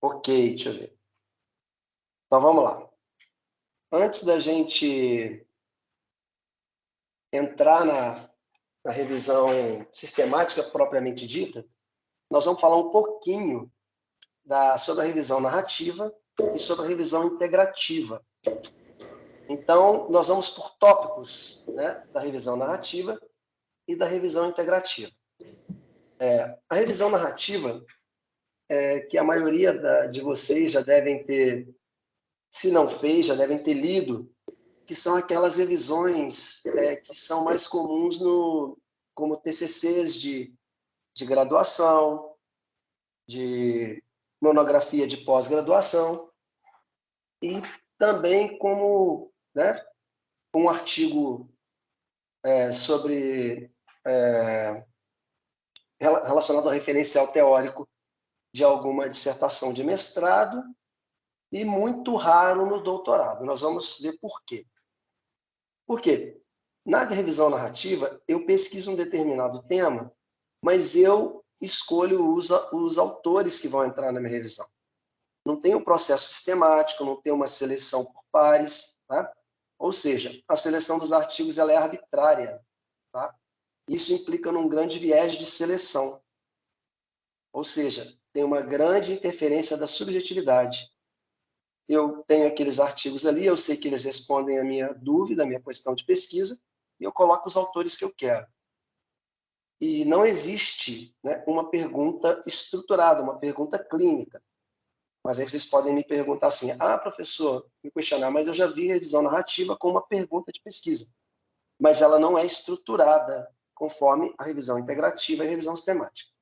Ok, deixa eu ver. Então, vamos lá. Antes da gente entrar na revisão sistemática propriamente dita, nós vamos falar um pouquinho sobre a revisão narrativa e sobre a revisão integrativa. Então, nós vamos por tópicos, né, da revisão narrativa e da revisão integrativa. A revisão narrativa, que a maioria de vocês já devem ter, se não fez, já devem ter lido, que são aquelas revisões que são mais comuns como TCCs de graduação, de monografia de pós-graduação, e também como, né, um artigo relacionado ao referencial teórico de alguma dissertação de mestrado, e muito raro no doutorado. Nós vamos ver por quê. Por quê? Na revisão narrativa, eu pesquiso um determinado tema, mas eu escolho os autores que vão entrar na minha revisão. Não tem um processo sistemático, não tem uma seleção por pares, tá? Ou seja, a seleção dos artigos ela é arbitrária, tá? Isso implica num grande viés de seleção. Ou seja, tem uma grande interferência da subjetividade. Eu tenho aqueles artigos ali, eu sei que eles respondem à minha dúvida, à minha questão de pesquisa, e eu coloco os autores que eu quero. E não existe, né, uma pergunta estruturada, uma pergunta clínica. Mas aí vocês podem me perguntar assim, professor, me questionar, mas eu já vi revisão narrativa com uma pergunta de pesquisa. Mas ela não é estruturada conforme a revisão integrativa e a revisão sistemática.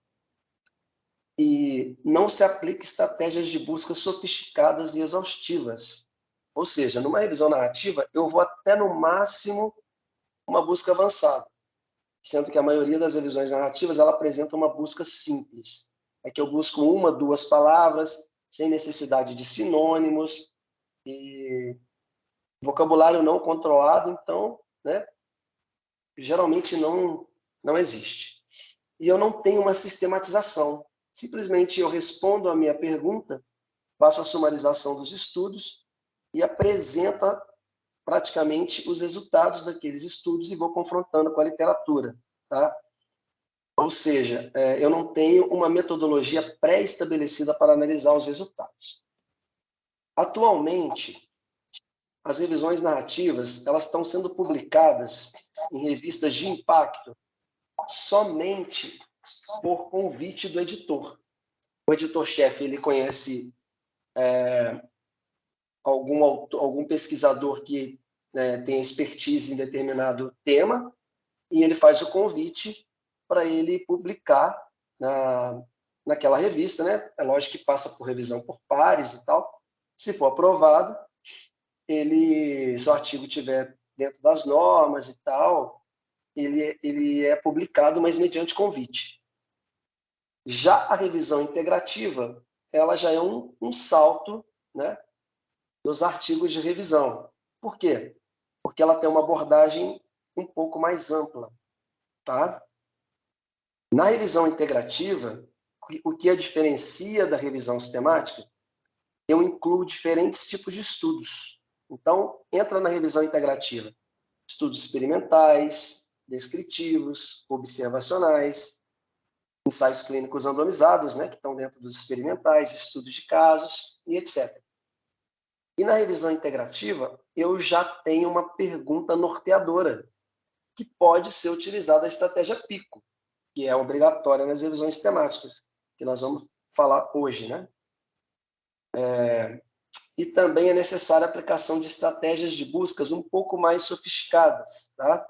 E não se aplica estratégias de busca sofisticadas e exaustivas. Ou seja, numa revisão narrativa, eu vou até, no máximo, uma busca avançada, sendo que a maioria das revisões narrativas ela apresenta uma busca simples. É que eu busco uma, duas palavras, sem necessidade de sinônimos, e vocabulário não controlado, então, né, geralmente não existe. E eu não tenho uma sistematização. Simplesmente eu respondo a minha pergunta, faço a sumarização dos estudos e apresento praticamente os resultados daqueles estudos e vou confrontando com a literatura, tá? Ou seja, eu não tenho uma metodologia pré-estabelecida para analisar os resultados. Atualmente, as revisões narrativas elas estão sendo publicadas em revistas de impacto somente por convite do editor. O editor-chefe ele conhece algum pesquisador que tem expertise em determinado tema e ele faz o convite para ele publicar naquela revista, né? É lógico que passa por revisão por pares e tal. Se for aprovado, se o artigo estiver dentro das normas e tal, ele é publicado, mas mediante convite. Já a revisão integrativa, ela já é um salto, né, nos artigos de revisão. Por quê? Porque ela tem uma abordagem um pouco mais ampla, tá? Na revisão integrativa, o que a diferencia da revisão sistemática, eu incluo diferentes tipos de estudos. Então, entra na revisão integrativa estudos experimentais, descritivos, observacionais, ensaios clínicos randomizados, né, que estão dentro dos experimentais, estudos de casos e etc. E na revisão integrativa, eu já tenho uma pergunta norteadora, que pode ser utilizada a estratégia PICO, que é obrigatória nas revisões sistemáticas, que nós vamos falar hoje, né? E também é necessária a aplicação de estratégias de buscas um pouco mais sofisticadas, tá?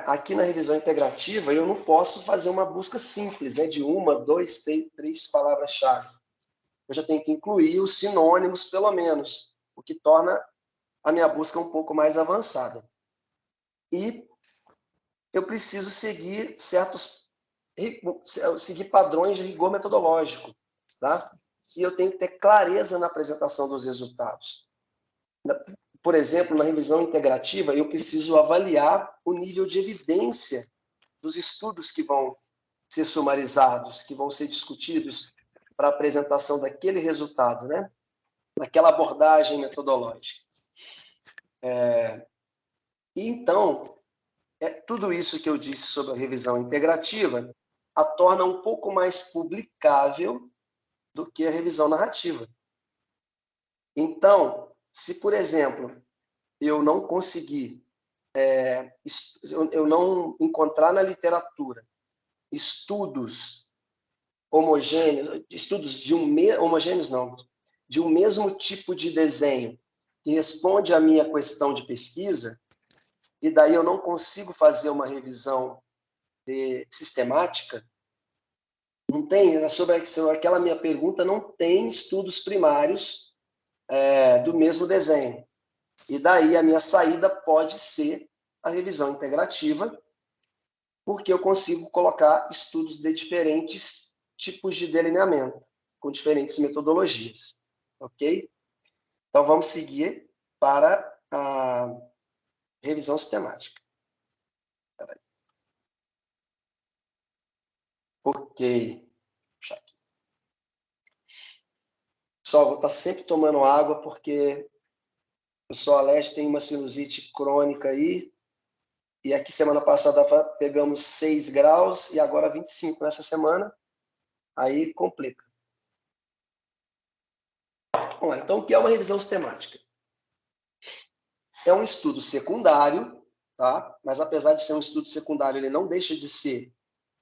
Aqui na revisão integrativa, eu não posso fazer uma busca simples, né, de uma, dois, três palavras-chave. Eu já tenho que incluir os sinônimos, pelo menos, o que torna a minha busca um pouco mais avançada. E eu preciso seguir padrões de rigor metodológico, tá? E eu tenho que ter clareza na apresentação dos resultados. Por exemplo, na revisão integrativa, eu preciso avaliar o nível de evidência dos estudos que vão ser sumarizados, que vão ser discutidos para a apresentação daquele resultado, né? Daquela abordagem metodológica. E então, tudo isso que eu disse sobre a revisão integrativa a torna um pouco mais publicável do que a revisão narrativa. Então, se, por exemplo, eu não conseguir, eu não encontrar na literatura estudos homogêneos, estudos homogêneos não, de um mesmo tipo de desenho que responde à minha questão de pesquisa, e daí eu não consigo fazer uma revisão sistemática, não tem, sobre aquela minha pergunta, não tem estudos primários do mesmo desenho. E daí a minha saída pode ser a revisão integrativa, porque eu consigo colocar estudos de diferentes tipos de delineamento, com diferentes metodologias. Ok? Então, vamos seguir para a revisão sistemática. Ok. Puxa aqui. Só vou estar sempre tomando água, porque eu sou alérgico, tenho uma sinusite crônica aí, e aqui semana passada pegamos 6 graus e agora 25 nessa semana, aí complica. Bom, então, o que é uma revisão sistemática? É um estudo secundário, tá? Mas apesar de ser um estudo secundário, ele não deixa de ser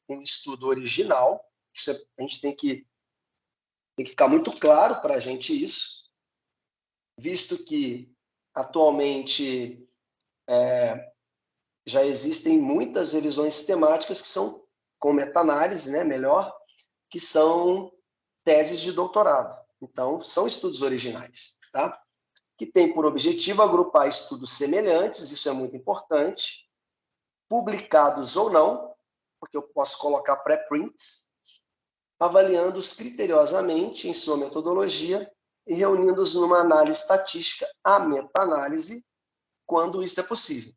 um estudo original. A gente tem que ficar muito claro para a gente isso, visto que atualmente já existem muitas revisões sistemáticas que são com meta-análise, né, melhor, que são teses de doutorado. Então, são estudos originais, tá? Que tem por objetivo agrupar estudos semelhantes, isso é muito importante, publicados ou não, porque eu posso colocar pré-prints, avaliando-os criteriosamente em sua metodologia e reunindo-os numa análise estatística, a meta-análise, quando isso é possível.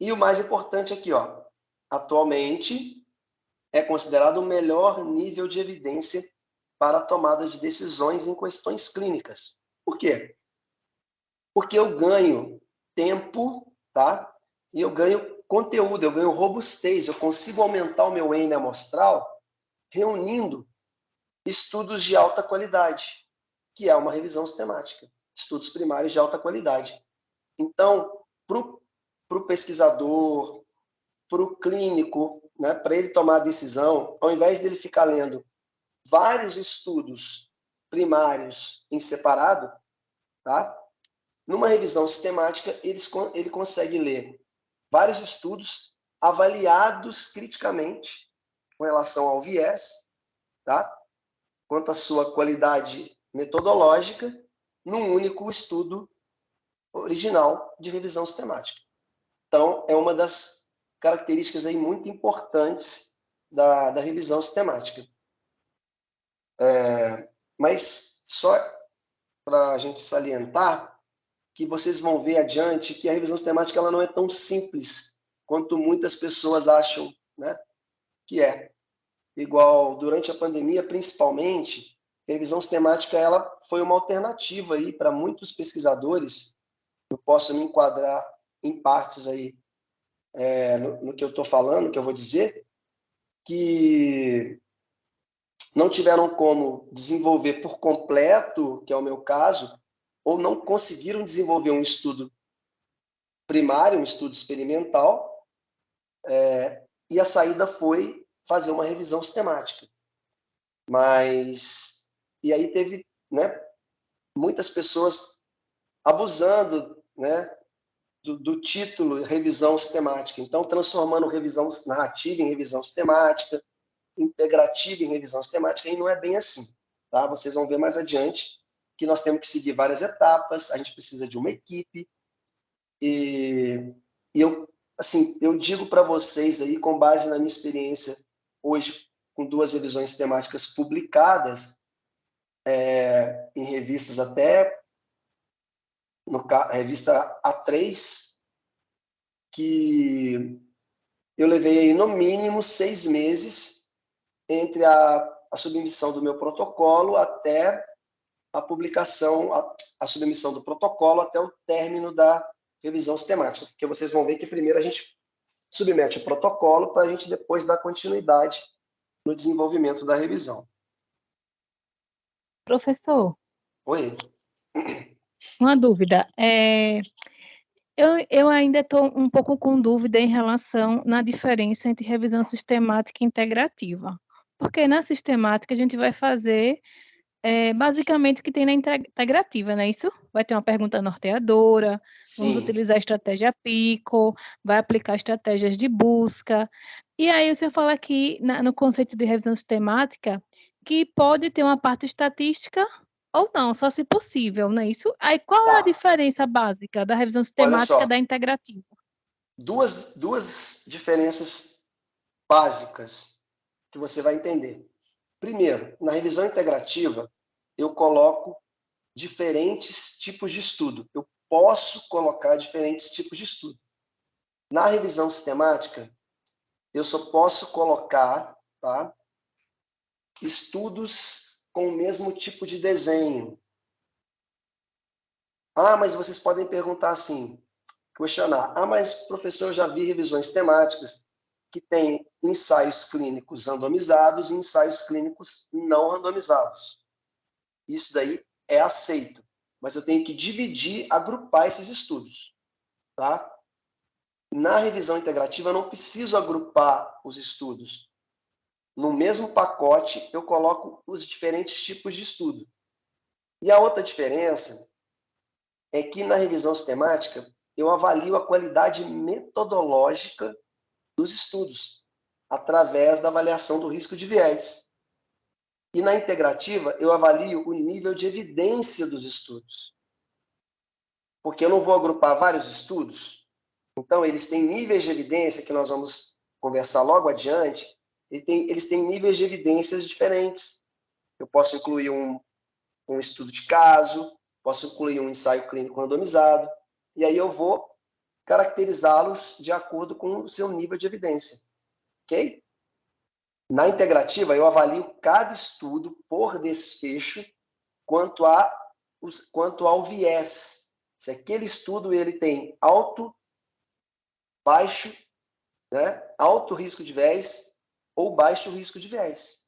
E o mais importante aqui, ó, atualmente é considerado o melhor nível de evidência para a tomada de decisões em questões clínicas. Por quê? Porque eu ganho tempo, tá? E eu ganho conteúdo, eu ganho robustez, eu consigo aumentar o meu N amostral reunindo estudos de alta qualidade, que é uma revisão sistemática, estudos primários de alta qualidade. Então, para o pesquisador, para o clínico, né, para ele tomar a decisão, ao invés dele ficar lendo vários estudos primários em separado, tá? Numa revisão sistemática, ele consegue ler vários estudos avaliados criticamente com relação ao viés, tá? Quanto à sua qualidade metodológica, num único estudo original de revisão sistemática. Então, é uma das características aí muito importantes da revisão sistemática. Mas só para a gente salientar que vocês vão ver adiante que a revisão sistemática ela não é tão simples quanto muitas pessoas acham, né, que é. Igual durante a pandemia, principalmente, a revisão sistemática ela foi uma alternativa aí para muitos pesquisadores. Eu posso me enquadrar em partes aí no que eu estou falando, que eu vou dizer, que não tiveram como desenvolver por completo, que é o meu caso, ou não conseguiram desenvolver um estudo primário, um estudo experimental, e a saída foi fazer uma revisão sistemática. Mas, e aí teve, né, muitas pessoas abusando, né, do título revisão sistemática. Então, transformando revisão narrativa em revisão sistemática, integrativa em revisão sistemática, e não é bem assim. Tá? Vocês vão ver mais adiante que nós temos que seguir várias etapas, a gente precisa de uma equipe, e eu digo para vocês aí, com base na minha experiência hoje, com 2 revisões sistemáticas publicadas, em revistas até, revista A3, que eu levei aí no mínimo 6 meses entre a a submissão do meu protocolo até a publicação, a submissão do protocolo até o término da revisão sistemática, porque vocês vão ver que primeiro a gente submete o protocolo para a gente depois dar continuidade no desenvolvimento da revisão. Professor, Oi? uma dúvida. Eu ainda estou um pouco com dúvida em relação na diferença entre revisão sistemática e integrativa. Porque na sistemática a gente vai fazer basicamente o que tem na integrativa, não é isso? Vai ter uma pergunta norteadora, vamos Sim. utilizar a estratégia PICO, vai aplicar estratégias de busca. E aí o senhor fala aqui no conceito de revisão sistemática que pode ter uma parte estatística ou não, só se possível, não é isso? Aí qual é a Tá. diferença básica da revisão Olha sistemática só, da integrativa? duas diferenças básicas que você vai entender. Primeiro, na revisão integrativa, eu coloco diferentes tipos de estudo. Eu posso colocar diferentes tipos de estudo. Na revisão sistemática, eu só posso colocar, tá, estudos com o mesmo tipo de desenho. Ah, mas vocês podem perguntar assim, questionar. Ah, mas professor, eu já vi revisões sistemáticas que têm ensaios clínicos randomizados e ensaios clínicos não randomizados. Isso daí é aceito, mas eu tenho que dividir, agrupar esses estudos, tá? Na revisão integrativa, eu não preciso agrupar os estudos. No mesmo pacote, eu coloco os diferentes tipos de estudo. E a outra diferença é que na revisão sistemática, eu avalio a qualidade metodológica dos estudos, através da avaliação do risco de viés. E na integrativa, eu avalio o nível de evidência dos estudos. Porque eu não vou agrupar vários estudos, então eles têm níveis de evidência, que nós vamos conversar logo adiante, eles têm níveis de evidências diferentes. Eu posso incluir um estudo de caso, posso incluir um ensaio clínico randomizado, e aí eu vou caracterizá-los de acordo com o seu nível de evidência. Ok? Na integrativa, eu avalio cada estudo por desfecho quanto ao viés. Se aquele estudo ele tem alto, baixo, né, alto risco de viés ou baixo risco de viés.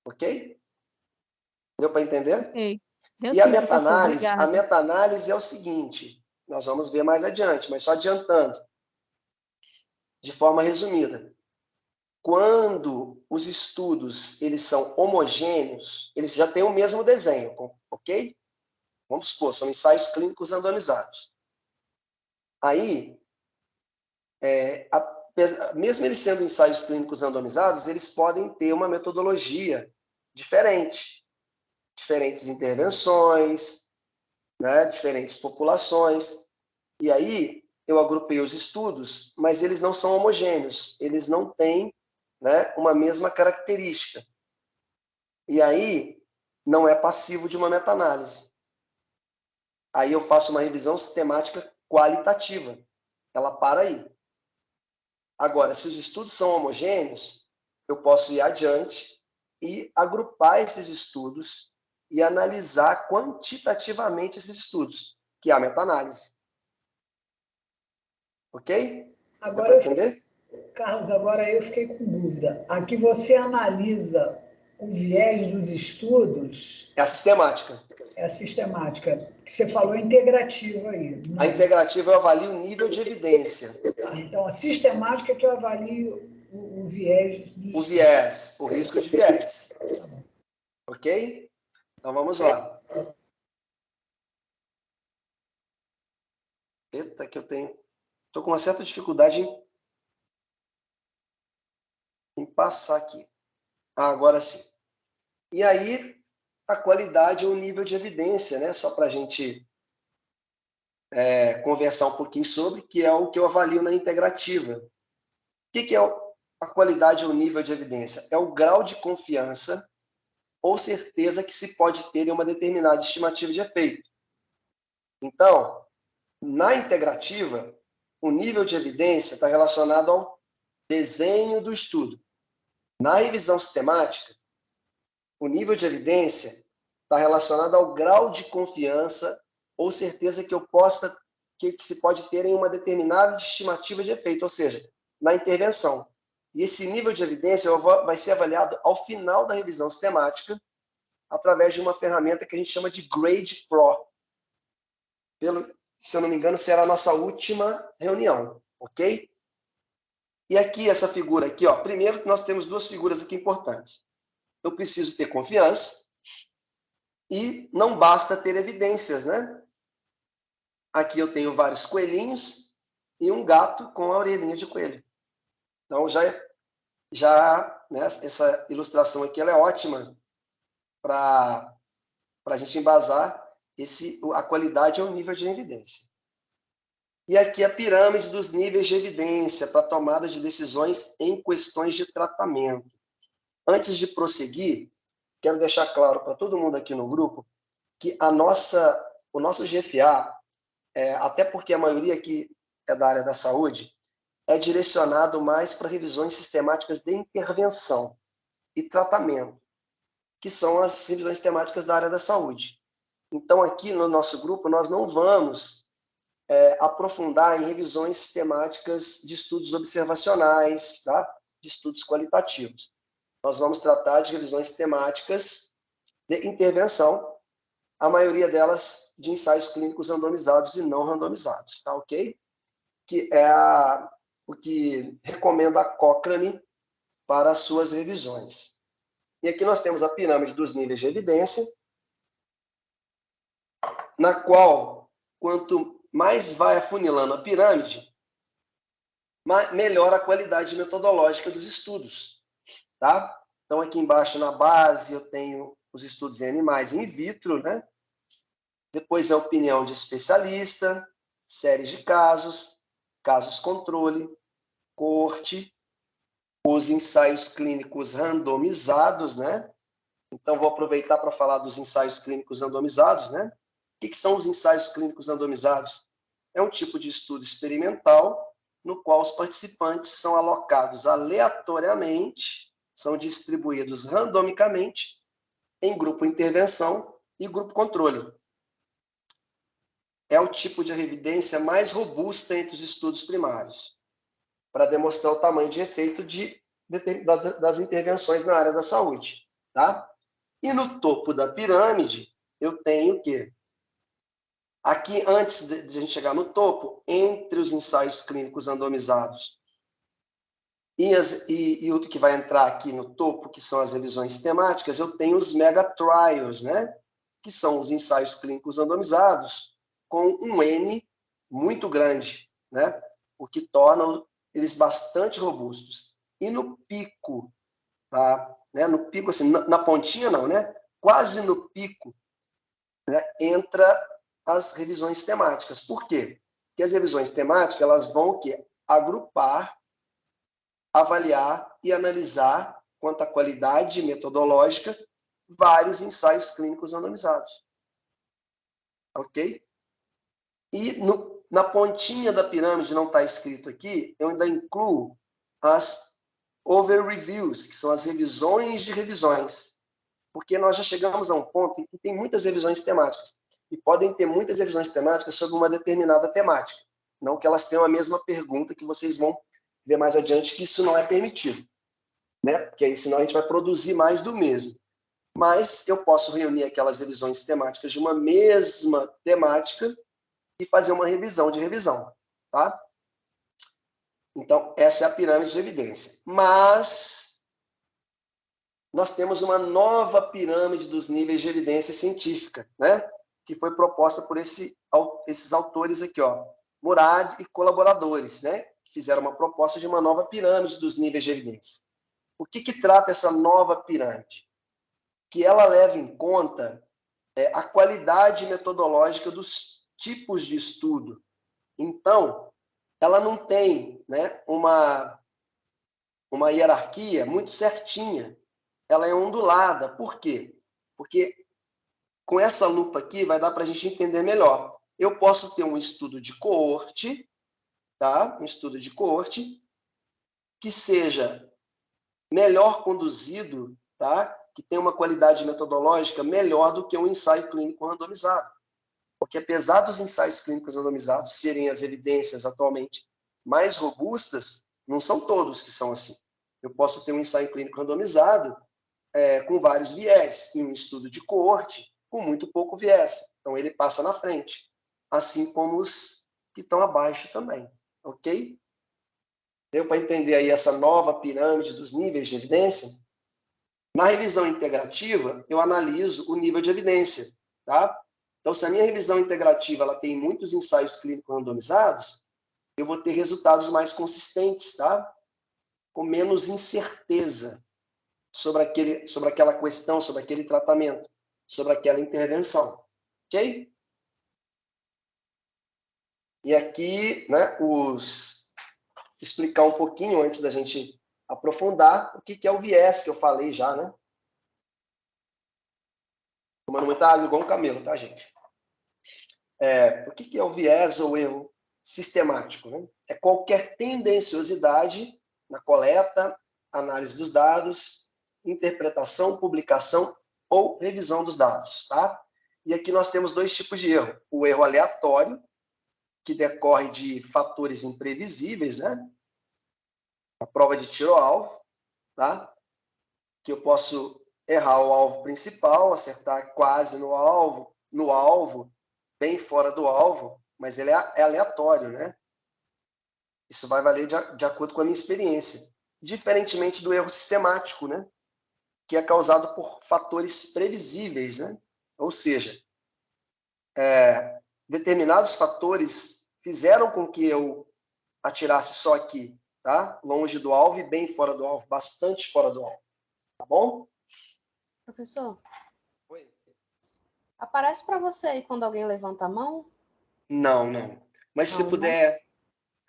Ok? Deu para entender? Ok. Deu E a sim, professor, meta-análise, obrigada. é o seguinte, nós vamos ver mais adiante, mas só adiantando, de forma resumida. Quando os estudos eles são homogêneos, eles já têm o mesmo desenho, ok? Vamos supor, são ensaios clínicos randomizados. Aí, mesmo eles sendo ensaios clínicos randomizados, eles podem ter uma metodologia diferente, diferentes intervenções, né, diferentes populações. E aí, eu agrupei os estudos, mas eles não são homogêneos, eles não têm, né, uma mesma característica. E aí, não é passivo de uma meta-análise. Aí eu faço uma revisão sistemática qualitativa. Ela para aí. Agora, se os estudos são homogêneos, eu posso ir adiante e agrupar esses estudos e analisar quantitativamente esses estudos, que é a meta-análise. Ok? Deu para Agora, entender? Carlos, agora eu fiquei com dúvida. Aqui você analisa o viés dos estudos, É a sistemática. é a sistemática, que você falou integrativa aí. A Não. integrativa eu avalio o nível de evidência. Então, a sistemática é que eu avalio o viés dos O estudos. viés, o risco de viés. Ok? Então vamos lá. Eita, que eu tenho. Estou com uma certa dificuldade em passar aqui. Ah, agora sim. E aí, a qualidade ou o nível de evidência, né? Só para a gente conversar um pouquinho sobre, que é o que eu avalio na integrativa. O que é a qualidade ou o nível de evidência? É o grau de confiança ou certeza que se pode ter em uma determinada estimativa de efeito. Então, na integrativa, o nível de evidência está relacionado ao desenho do estudo. Na revisão sistemática, O nível de evidência está relacionado ao grau de confiança ou certeza que se pode ter em uma determinada estimativa de efeito, ou seja, na intervenção. E esse nível de evidência vai ser avaliado ao final da revisão sistemática, através de uma ferramenta que a gente chama de Grade Pro. Se eu não me engano, será a nossa última reunião, ok? E aqui, essa figura aqui, ó, primeiro nós temos duas figuras aqui importantes. Eu preciso ter confiança e não basta ter evidências, né? Aqui eu tenho vários coelhinhos e um gato com a orelhinha de coelho. Então, né, essa ilustração aqui ela é ótima para a gente embasar a qualidade ou nível de evidência. E aqui a pirâmide dos níveis de evidência para tomada de decisões em questões de tratamento. Antes de prosseguir, quero deixar claro para todo mundo aqui no grupo que o nosso GFA, até porque a maioria aqui é da área da saúde, é direcionado mais para revisões sistemáticas de intervenção e tratamento, que são as revisões sistemáticas da área da saúde. Então, aqui no nosso grupo, nós não vamos aprofundar em revisões sistemáticas de estudos observacionais, tá? De estudos qualitativos. Nós vamos tratar de revisões sistemáticas de intervenção, a maioria delas de ensaios clínicos randomizados e não randomizados, tá ok? Que é o que recomenda a Cochrane para as suas revisões. E aqui nós temos a pirâmide dos níveis de evidência, na qual, quanto mais vai afunilando a pirâmide, melhor a qualidade metodológica dos estudos, tá? Então, aqui embaixo, na base, eu tenho os estudos em animais in vitro, né? Depois, a opinião de especialista, séries de casos, casos controle, coorte, os ensaios clínicos randomizados, né? Então, vou aproveitar para falar dos ensaios clínicos randomizados, né? O que são os ensaios clínicos randomizados? É um tipo de estudo experimental no qual os participantes são alocados aleatoriamente, são distribuídos randomicamente em grupo intervenção e grupo controle. É o tipo de evidência mais robusta entre os estudos primários, para demonstrar o tamanho de efeito das intervenções na área da saúde, tá? E no topo da pirâmide, eu tenho o quê? Aqui, antes de a gente chegar no topo, entre os ensaios clínicos randomizados e o que vai entrar aqui no topo, que são as revisões sistemáticas, eu tenho os mega trials, né? Que são os ensaios clínicos randomizados com um N muito grande, né? O que torna eles bastante robustos. E no pico, tá? Né? No pico, assim, na pontinha não, né? Quase no pico, né? Entra as revisões temáticas. Por quê? Porque as revisões temáticas elas vão o quê? Agrupar, avaliar e analisar, quanto à qualidade metodológica, vários ensaios clínicos randomizados. Ok? E na pontinha da pirâmide, não está escrito aqui, eu ainda incluo as over-reviews, que são as revisões de revisões. Porque nós já chegamos a um ponto em que tem muitas revisões temáticas. E podem ter muitas revisões temáticas sobre uma determinada temática. Não que elas tenham a mesma pergunta, que vocês vão ver mais adiante que isso não é permitido, né? Porque aí senão a gente vai produzir mais do mesmo. Mas eu posso reunir aquelas revisões temáticas de uma mesma temática e fazer uma revisão de revisão, tá? Então, essa é a pirâmide de evidência. Mas nós temos uma nova pirâmide dos níveis de evidência científica, né? Que foi proposta por esses autores aqui, ó, Murad e colaboradores, né? Que fizeram uma proposta de uma nova pirâmide dos níveis de evidência. O que trata essa nova pirâmide? Que ela leva em conta a qualidade metodológica dos tipos de estudo. Então, ela não tem, né, uma hierarquia muito certinha. Ela é ondulada. Por quê? Porque com essa lupa aqui vai dar para a gente entender melhor. Eu posso ter um estudo de coorte, tá? Um estudo de coorte que seja melhor conduzido, tá? que tem uma qualidade metodológica melhor do que um ensaio clínico randomizado. Porque apesar dos ensaios clínicos randomizados serem as evidências atualmente mais robustas, não são todos que são assim. Eu posso ter um ensaio clínico randomizado com vários viés, e um estudo de coorte com muito pouco viés. Então, ele passa na frente, assim como os que estão abaixo também. Ok? Deu para entender aí essa nova pirâmide dos níveis de evidência? Na revisão integrativa, eu analiso o nível de evidência, tá? Então, se a minha revisão integrativa ela tem muitos ensaios clínicos randomizados, eu vou ter resultados mais consistentes, tá? Com menos incerteza sobre aquela questão, sobre aquele tratamento, sobre aquela intervenção. Ok? E aqui, né, explicar um pouquinho, antes da gente aprofundar, o que é o viés, que eu falei já, né? Tomando muita água igual um camelo, tá, gente? O que é o viés ou erro sistemático, né? É qualquer tendenciosidade na coleta, análise dos dados, interpretação, publicação ou revisão dos dados, tá? E aqui nós temos dois tipos de erro. O erro aleatório, que decorre de fatores imprevisíveis, né? A prova de tiro ao alvo, tá? Que eu posso errar o alvo principal, acertar quase no alvo, bem fora do alvo, mas ele é aleatório, né? Isso vai valer de acordo com a minha experiência. Diferentemente do erro sistemático, né? Que é causado por fatores previsíveis, né? Ou seja, determinados fatores fizeram com que eu atirasse só aqui, tá? Longe do alvo e bem fora do alvo, bastante fora do alvo. Tá bom? Professor? Oi. Aparece para você aí quando alguém levanta a mão? Não. Mas se puder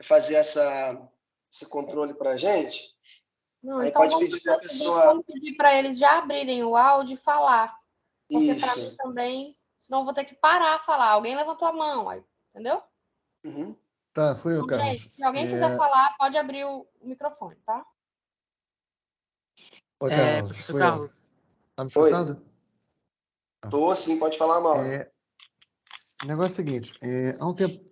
fazer esse controle para a gente, não, aí então pode vamos pedir para a fazer o seguinte, pessoa... vamos pedir para eles já abrirem o áudio e falar. Porque para mim Isso. também, senão eu vou ter que parar a falar. Alguém levantou a mão, aí, entendeu? Uhum. Tá, foi o Então, Carlos. gente, se alguém quiser falar, pode abrir o microfone, tá? Oi, Carlos. Professor Foi Carlos, eu. Tá me escutando? Tô, sim, pode falar, Mauro. O negócio é o seguinte, há um tempo,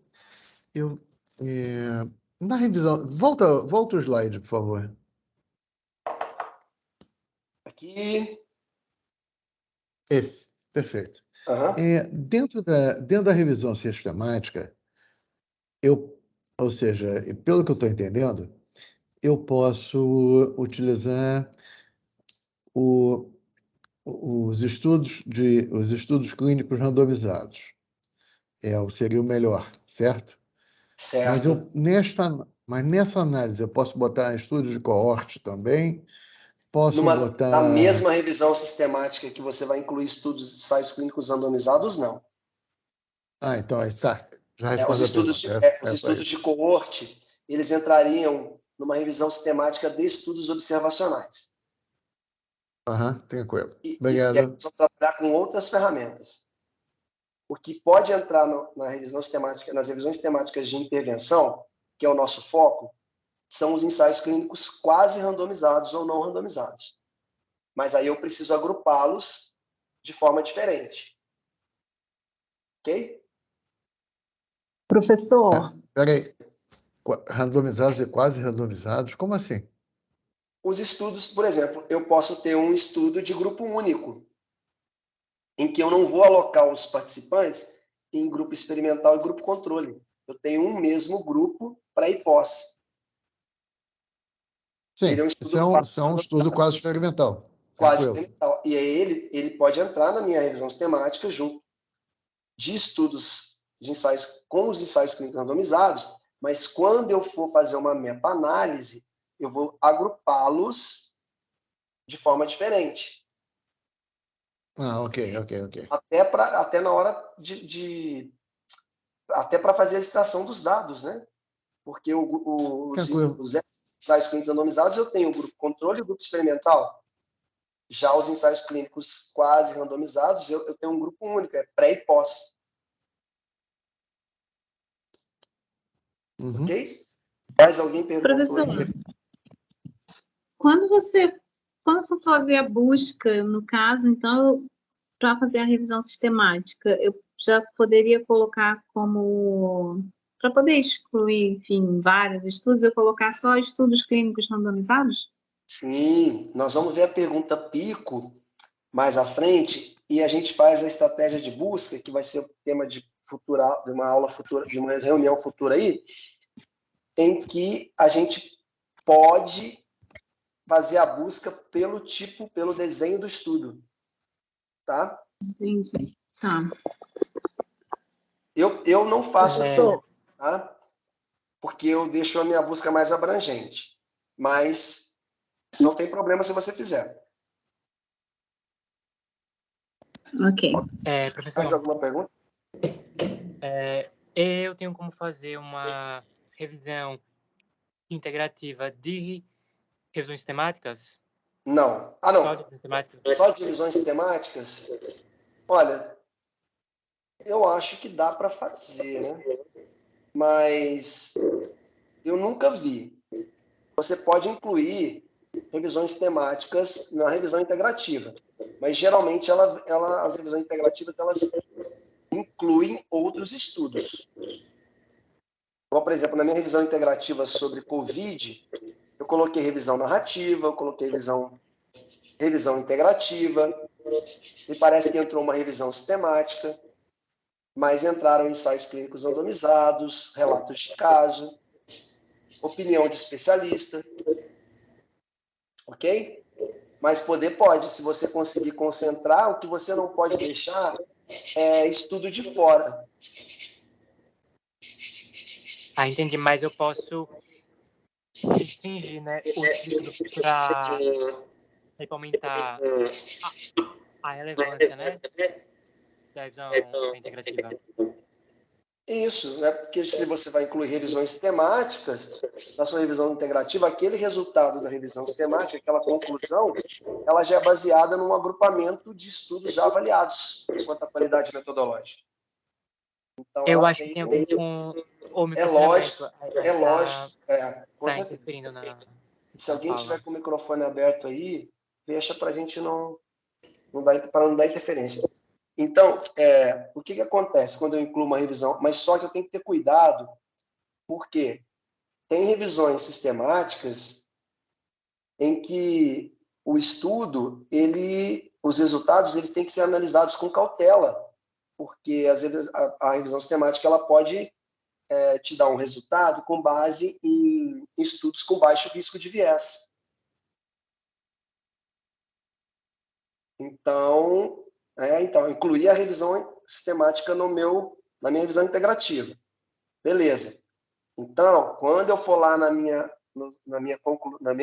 na revisão, volta o slide, por favor. Aqui. Esse, perfeito. Uhum. Dentro da revisão sistemática, ou seja, pelo que eu estou entendendo, eu posso utilizar os estudos clínicos randomizados. Seria o melhor, certo? Certo. Mas nessa análise eu posso botar estudos de coorte também, posso botar... Na mesma revisão sistemática que você vai incluir estudos de ensaios clínicos randomizados, não. Então, tá. Já Os respondi a estudos, pergunta. os estudos de coorte, eles entrariam numa revisão sistemática de estudos observacionais. Tranquilo. E Obrigado. aí nós vamos trabalhar com outras ferramentas. O que pode entrar na revisão sistemática, nas revisões sistemáticas de intervenção, que é o nosso foco, são os ensaios clínicos quase randomizados ou não randomizados. Mas aí eu preciso agrupá-los de forma diferente. Ok? Professor, Peraí. Randomizados e quase randomizados? Como assim? Os estudos, por exemplo, eu posso ter um estudo de grupo único, em que eu não vou alocar os participantes em grupo experimental e grupo controle. Eu tenho um mesmo grupo para ir pós. Sim, Ele é um isso estudo é um estudo quase experimental. quase Tranquilo. experimental. E aí ele pode entrar na minha revisão sistemática junto de estudos de ensaios com os ensaios clínicos randomizados, mas quando eu for fazer uma meta-análise, eu vou agrupá-los de forma diferente. Ok. Até na hora até para fazer a extração dos dados, né? Porque os ensaios clínicos randomizados, eu tenho o grupo controle e o grupo experimental. Já os ensaios clínicos quase randomizados, eu tenho um grupo único, é pré e pós. Ok? Mais alguém perguntou? professor, quando quando eu for fazer a busca, no caso, então, para fazer a revisão sistemática, eu já poderia colocar como, para poder excluir, enfim, vários estudos, eu colocar só estudos clínicos randomizados? Sim, nós vamos ver a pergunta pico mais à frente e a gente faz a estratégia de busca, que vai ser o tema de uma aula futura, de uma reunião futura aí, em que a gente pode fazer a busca pelo desenho do estudo, tá? Entendi. Tá. Eu não faço assim, tá? Porque eu deixo a minha busca mais abrangente, mas não tem problema se você fizer. Ok. Professor, Mais alguma pergunta? eu tenho como fazer uma revisão integrativa de revisões temáticas? Não. Só Não. de revisões temáticas? Só de revisões temáticas? Olha, eu acho que dá para fazer, né? Mas eu nunca vi. Você pode incluir revisões temáticas na revisão integrativa, mas geralmente as revisões integrativas elas incluem outros estudos. Igual, por exemplo, na minha revisão integrativa sobre COVID, eu coloquei revisão narrativa, eu coloquei revisão integrativa, me parece que entrou uma revisão sistemática, mas entraram ensaios clínicos randomizados, relatos de caso, opinião de especialista, ok? Mas poder pode, se você conseguir concentrar, o que você não pode deixar é estudo de fora. Entendi, mas eu posso restringir, né, o estudo para aumentar a relevância, né, da revisão integrativa. Isso, né? Porque se você vai incluir revisões temáticas, na sua revisão integrativa, aquele resultado da revisão sistemática, aquela conclusão, ela já é baseada num agrupamento de estudos já avaliados quanto à qualidade metodológica. Então, Eu ela acho que tem a ver com o É microfone lógico. Com tá certeza. interferindo na Se alguém fala. tiver com o microfone aberto aí, fecha para a gente para não dar interferência. Então, o que acontece quando eu incluo uma revisão? Mas só que eu tenho que ter cuidado, porque tem revisões sistemáticas em que o estudo, os resultados, eles têm que ser analisados com cautela, porque às vezes a revisão sistemática ela pode te dar um resultado com base em estudos com baixo risco de viés. Então, incluir a revisão sistemática na minha revisão integrativa. Beleza. Então, quando eu for lá na minha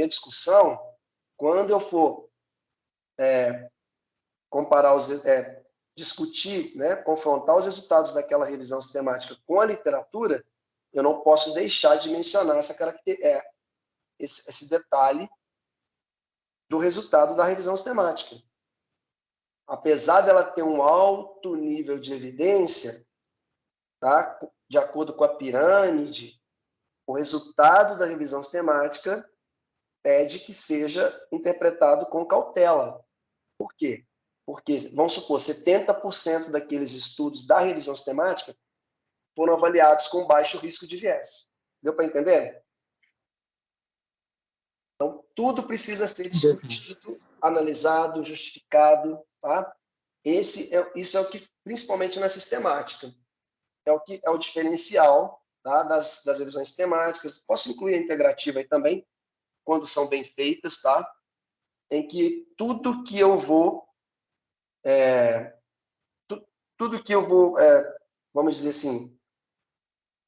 discussão, quando eu for discutir, né, confrontar os resultados daquela revisão sistemática com a literatura, eu não posso deixar de mencionar esse detalhe do resultado da revisão sistemática. Apesar dela ter um alto nível de evidência, tá? De acordo com a pirâmide, o resultado da revisão sistemática pede que seja interpretado com cautela. Por quê? Porque, vamos supor, 70% daqueles estudos da revisão sistemática foram avaliados com baixo risco de viés. Deu para entender? Então, tudo precisa ser discutido, analisado, justificado, tá? Isso é o que, principalmente na sistemática, é o diferencial, tá? das revisões sistemáticas. Posso incluir a integrativa aí também, quando são bem feitas, tá? Em que tudo que eu vou, vamos dizer assim,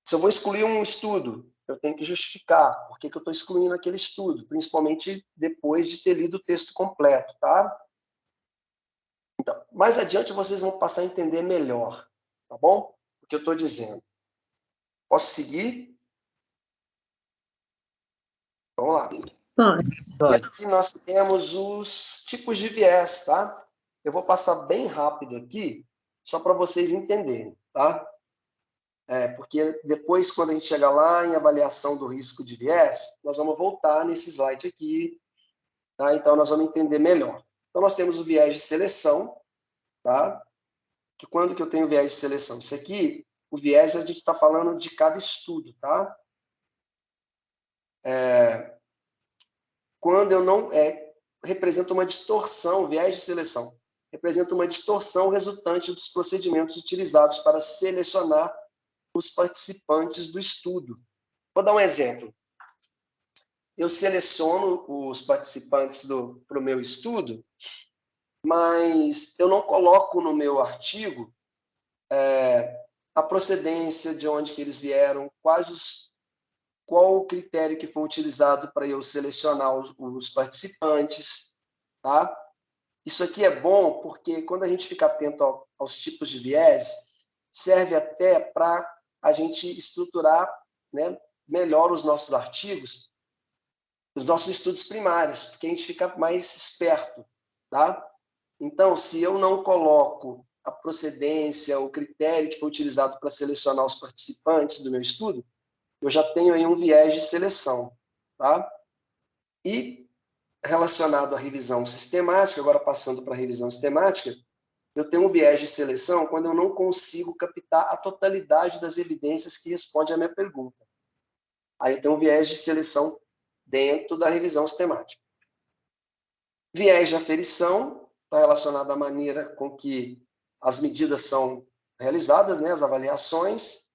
se eu vou excluir um estudo, eu tenho que justificar por que eu estou excluindo aquele estudo, principalmente depois de ter lido o texto completo, tá? Então, mais adiante vocês vão passar a entender melhor, tá bom? O que eu estou dizendo. Posso seguir? Vamos lá. Pode. E aqui nós temos os tipos de viés, tá? Eu vou passar bem rápido aqui, só para vocês entenderem, tá? Porque depois, quando a gente chegar lá em avaliação do risco de viés, nós vamos voltar nesse slide aqui tá? Então, nós vamos entender melhor. Então, nós temos o viés de seleção, tá? Que quando que eu tenho viés de seleção? Isso aqui, o viés, a gente está falando de cada estudo, tá? Quando eu não... representa uma distorção, viés de seleção. Representa uma distorção resultante dos procedimentos utilizados para selecionar os participantes do estudo. Vou dar um exemplo. Eu seleciono os participantes para o meu estudo, mas eu não coloco no meu artigo a procedência, de onde que eles vieram, qual o critério que foi utilizado para eu selecionar os participantes, tá? Isso aqui é bom porque quando a gente fica atento aos tipos de viés, serve até para a gente estruturar, né, melhor os nossos artigos, os nossos estudos primários, porque a gente fica mais esperto, tá? Então, se eu não coloco a procedência, o critério que foi utilizado para selecionar os participantes do meu estudo, eu já tenho aí um viés de seleção, tá? E relacionado à revisão sistemática, agora passando para a revisão sistemática, eu tenho um viés de seleção quando eu não consigo captar a totalidade das evidências que respondem à minha pergunta. Aí eu tenho um viés de seleção dentro da revisão sistemática. Viés de aferição está relacionado à maneira com que as medidas são realizadas, né, as avaliações.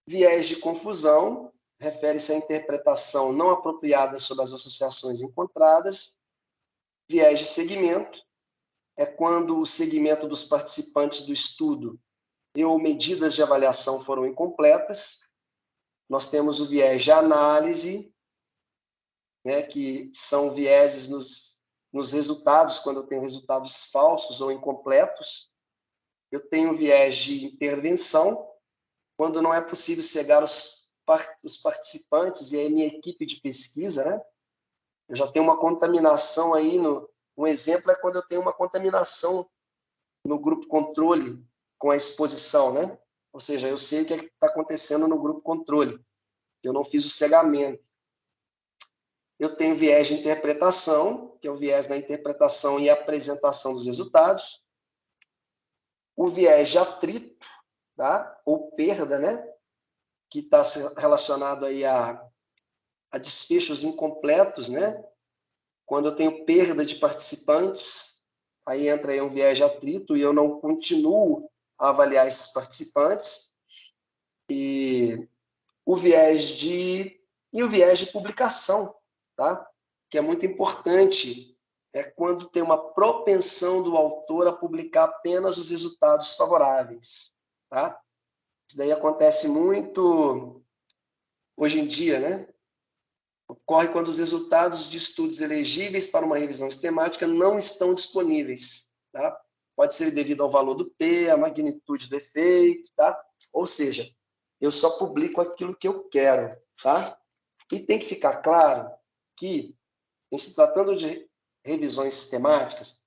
Viés de confusão refere-se à interpretação não apropriada sobre as associações encontradas. Viés de segmento é quando o segmento dos participantes do estudo ou medidas de avaliação foram incompletas. Nós temos o viés de análise, né, que são vieses nos resultados, quando eu tenho resultados falsos ou incompletos. Eu tenho o viés de intervenção, quando não é possível cegar os participantes e a minha equipe de pesquisa, né? Eu já tenho uma contaminação aí, um exemplo é quando eu tenho uma contaminação no grupo controle com a exposição, né? Ou seja, eu sei o que está acontecendo no grupo controle, eu não fiz o cegamento. Eu tenho viés de interpretação, que é o viés da interpretação e apresentação dos resultados. O viés de atrito, tá? Ou perda, né? Que está relacionado aí a desfechos incompletos, né? Quando eu tenho perda de participantes, aí entra aí um viés de atrito e eu não continuo a avaliar esses participantes. E o viés de publicação, tá? Que é muito importante, é quando tem uma propensão do autor a publicar apenas os resultados favoráveis, tá? Isso daí acontece muito hoje em dia, né? Ocorre quando os resultados de estudos elegíveis para uma revisão sistemática não estão disponíveis, tá? Pode ser devido ao valor do P, à magnitude do efeito, tá? Ou seja, eu só publico aquilo que eu quero, tá? E tem que ficar claro que, em se tratando de revisões sistemáticas,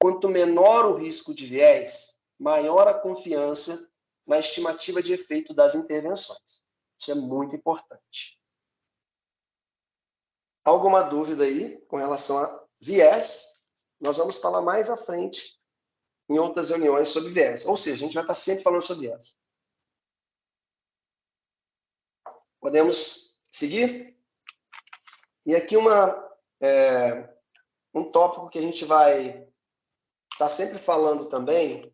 quanto menor o risco de viés, maior a confiança na estimativa de efeito das intervenções. Isso é muito importante. Alguma dúvida aí com relação a viés? Nós vamos falar mais à frente em outras reuniões sobre viés. Ou seja, a gente vai estar sempre falando sobre viés. Podemos seguir? E aqui um tópico que a gente vai estar sempre falando também,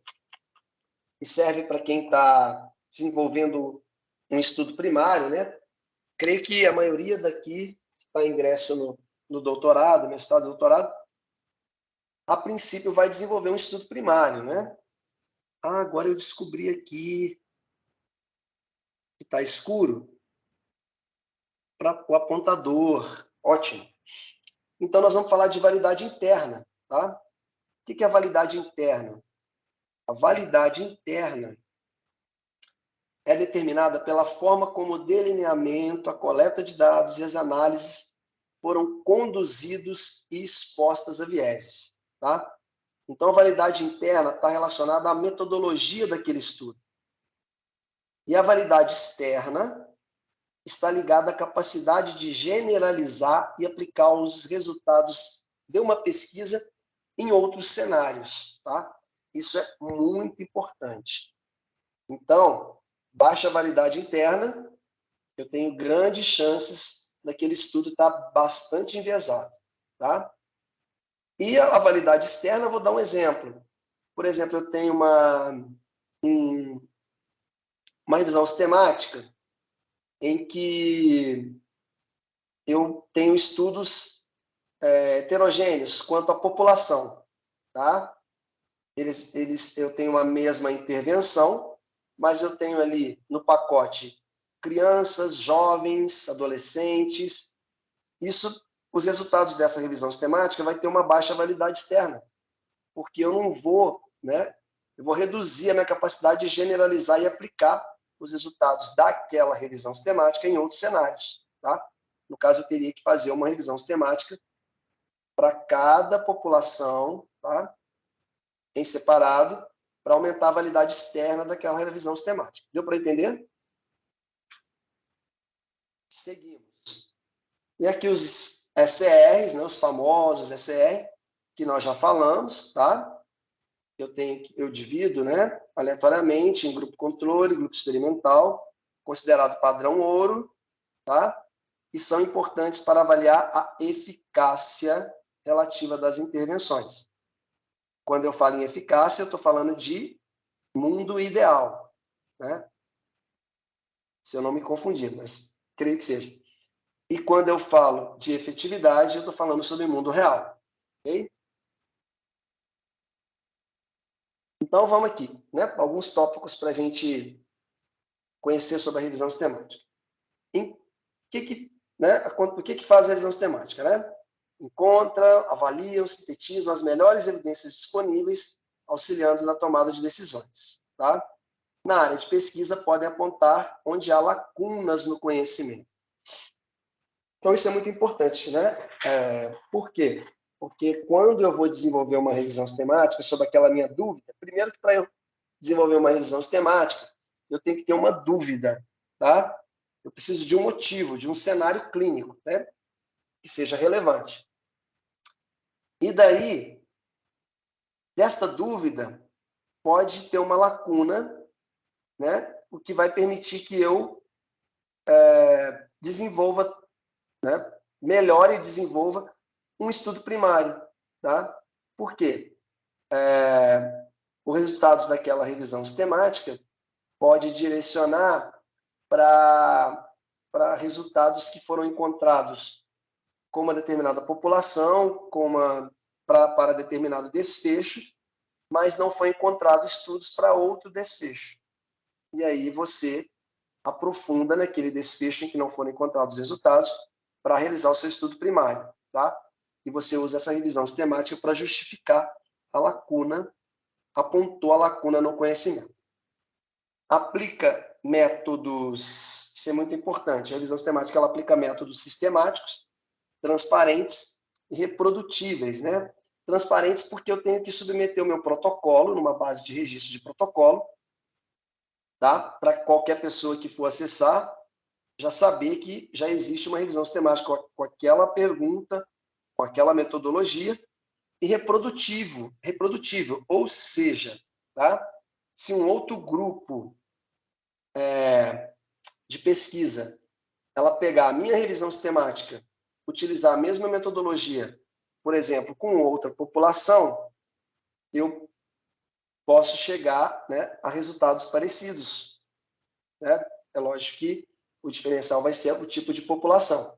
e serve para quem está desenvolvendo um estudo primário, né? Creio que a maioria daqui está ingresso no doutorado, mestrado, doutorado, a princípio vai desenvolver um estudo primário, né? Ah, agora eu descobri aqui que está escuro para o apontador. Ótimo. Então, nós vamos falar de validade interna, tá? O que é a validade interna? A validade interna é determinada pela forma como o delineamento, a coleta de dados e as análises foram conduzidos e expostas a vieses, tá? Então, a validade interna está relacionada à metodologia daquele estudo. E a validade externa está ligada à capacidade de generalizar e aplicar os resultados de uma pesquisa em outros cenários, tá? Isso é muito importante. Então, baixa validade interna, eu tenho grandes chances daquele estudo estar bastante enviesado, tá? E a validade externa, eu vou dar um exemplo. Por exemplo, eu tenho uma revisão sistemática em que eu tenho estudos heterogêneos quanto à população, tá? Eu tenho a mesma intervenção, mas eu tenho ali no pacote crianças, jovens, adolescentes. Os resultados dessa revisão sistemática vai ter uma baixa validade externa, porque eu não vou, né? Eu vou reduzir a minha capacidade de generalizar e aplicar os resultados daquela revisão sistemática em outros cenários, tá? No caso, eu teria que fazer uma revisão sistemática para cada população, tá? Em separado, para aumentar a validade externa daquela revisão sistemática. Deu para entender? Seguimos. E aqui os SCRs, né, os famosos SCR, que nós já falamos, tá? Eu divido, né, aleatoriamente em grupo controle, grupo experimental, considerado padrão ouro, tá? E são importantes para avaliar a eficácia relativa das intervenções. Quando eu falo em eficácia, eu estou falando de mundo ideal, né? Se eu não me confundir, mas creio que seja. E quando eu falo de efetividade, eu estou falando sobre mundo real, ok? Então, vamos aqui, né? Alguns tópicos para a gente conhecer sobre a revisão sistemática. O que faz a revisão sistemática, né? Encontra, avalia, sintetiza as melhores evidências disponíveis, auxiliando na tomada de decisões, tá? Na área de pesquisa, podem apontar onde há lacunas no conhecimento. Então, isso é muito importante, né? Por quê? Porque quando eu vou desenvolver uma revisão sistemática sobre aquela minha dúvida, primeiro que para eu desenvolver uma revisão sistemática, eu tenho que ter uma dúvida, tá? Eu preciso de um motivo, de um cenário clínico, né? Que seja relevante. E daí, desta dúvida, pode ter uma lacuna, né? O que vai permitir que eu desenvolva, né? Melhore e desenvolva um estudo primário, tá? Por quê? Os resultados daquela revisão sistemática pode direcionar para resultados que foram encontrados com uma determinada população, para determinado desfecho, mas não foi encontrado estudos para outro desfecho. E aí você aprofunda naquele desfecho em que não foram encontrados resultados para realizar o seu estudo primário, tá? E você usa essa revisão sistemática para justificar a lacuna, apontou a lacuna no conhecimento. Aplica métodos, isso é muito importante, a revisão sistemática ela aplica métodos sistemáticos, transparentes e reprodutíveis, né? Transparentes porque eu tenho que submeter o meu protocolo numa base de registro de protocolo, tá? Para qualquer pessoa que for acessar, já saber que já existe uma revisão sistemática com aquela pergunta, com aquela metodologia, e reprodutível, ou seja, tá? Se um outro grupo de pesquisa ela pegar a minha revisão sistemática, utilizar a mesma metodologia, por exemplo, com outra população, eu posso chegar, né, a resultados parecidos, né? É lógico que o diferencial vai ser o tipo de população,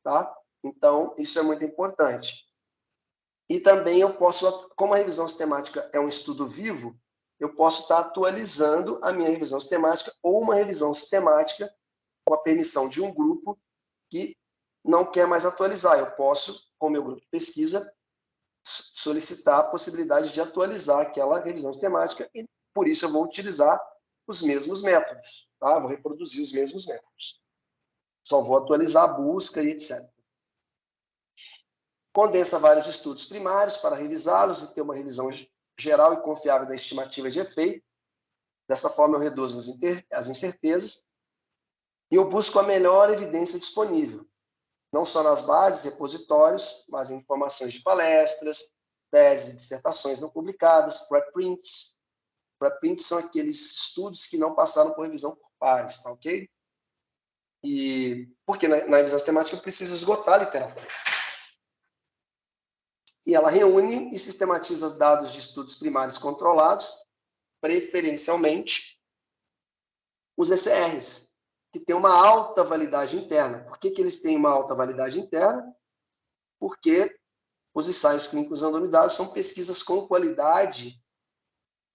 tá? Então, isso é muito importante. E também eu posso, como a revisão sistemática é um estudo vivo, eu posso estar atualizando a minha revisão sistemática ou uma revisão sistemática com a permissão de um grupo que não quer mais atualizar. Eu posso, com o meu grupo de pesquisa, solicitar a possibilidade de atualizar aquela revisão sistemática e, por isso, eu vou utilizar os mesmos métodos, tá? Vou reproduzir os mesmos métodos. Só vou atualizar a busca e etc. Condensa vários estudos primários para revisá-los e ter uma revisão geral e confiável da estimativa de efeito. Dessa forma, eu reduzo as incertezas e eu busco a melhor evidência disponível. não só nas bases, repositórios, mas em informações de palestras, teses, dissertações não publicadas, preprints. Preprints são aqueles estudos que não passaram por revisão por pares, tá ok? E porque na revisão sistemática eu preciso esgotar a literatura. E ela reúne e sistematiza os dados de estudos primários controlados, preferencialmente os ECRs, que têm uma alta validade interna. Por que eles têm uma alta validade interna? Porque os ensaios clínicos randomizados são pesquisas com qualidade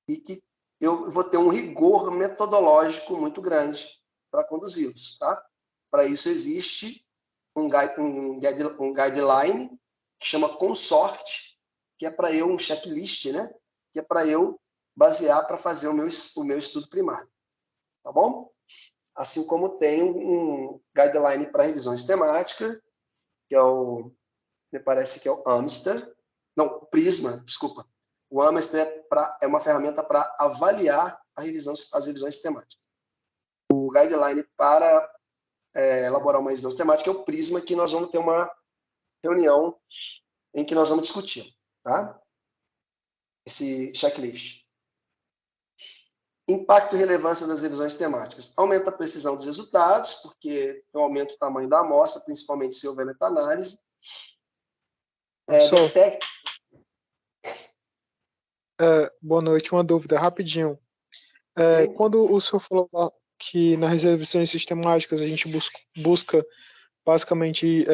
e que eu vou ter um rigor metodológico muito grande para conduzi-los. Tá? Para isso existe um guideline que chama Consort, que é para eu, um checklist, né? Que é para eu basear para fazer o meu estudo primário. Tá bom? Assim como tem um guideline para revisão sistemática, que é me parece que é o Amster. Não, Prisma, desculpa. O Amster é uma ferramenta para avaliar as revisões sistemáticas. O guideline para elaborar uma revisão sistemática é o Prisma, que nós vamos ter uma reunião em que nós vamos discutir, tá? Esse checklist. Impacto e relevância das revisões temáticas. Aumenta a precisão dos resultados, porque eu aumento o tamanho da amostra, principalmente se houver meta-análise. Boa noite, uma dúvida, rapidinho. Quando o senhor falou que nas revisões sistemáticas a gente busca basicamente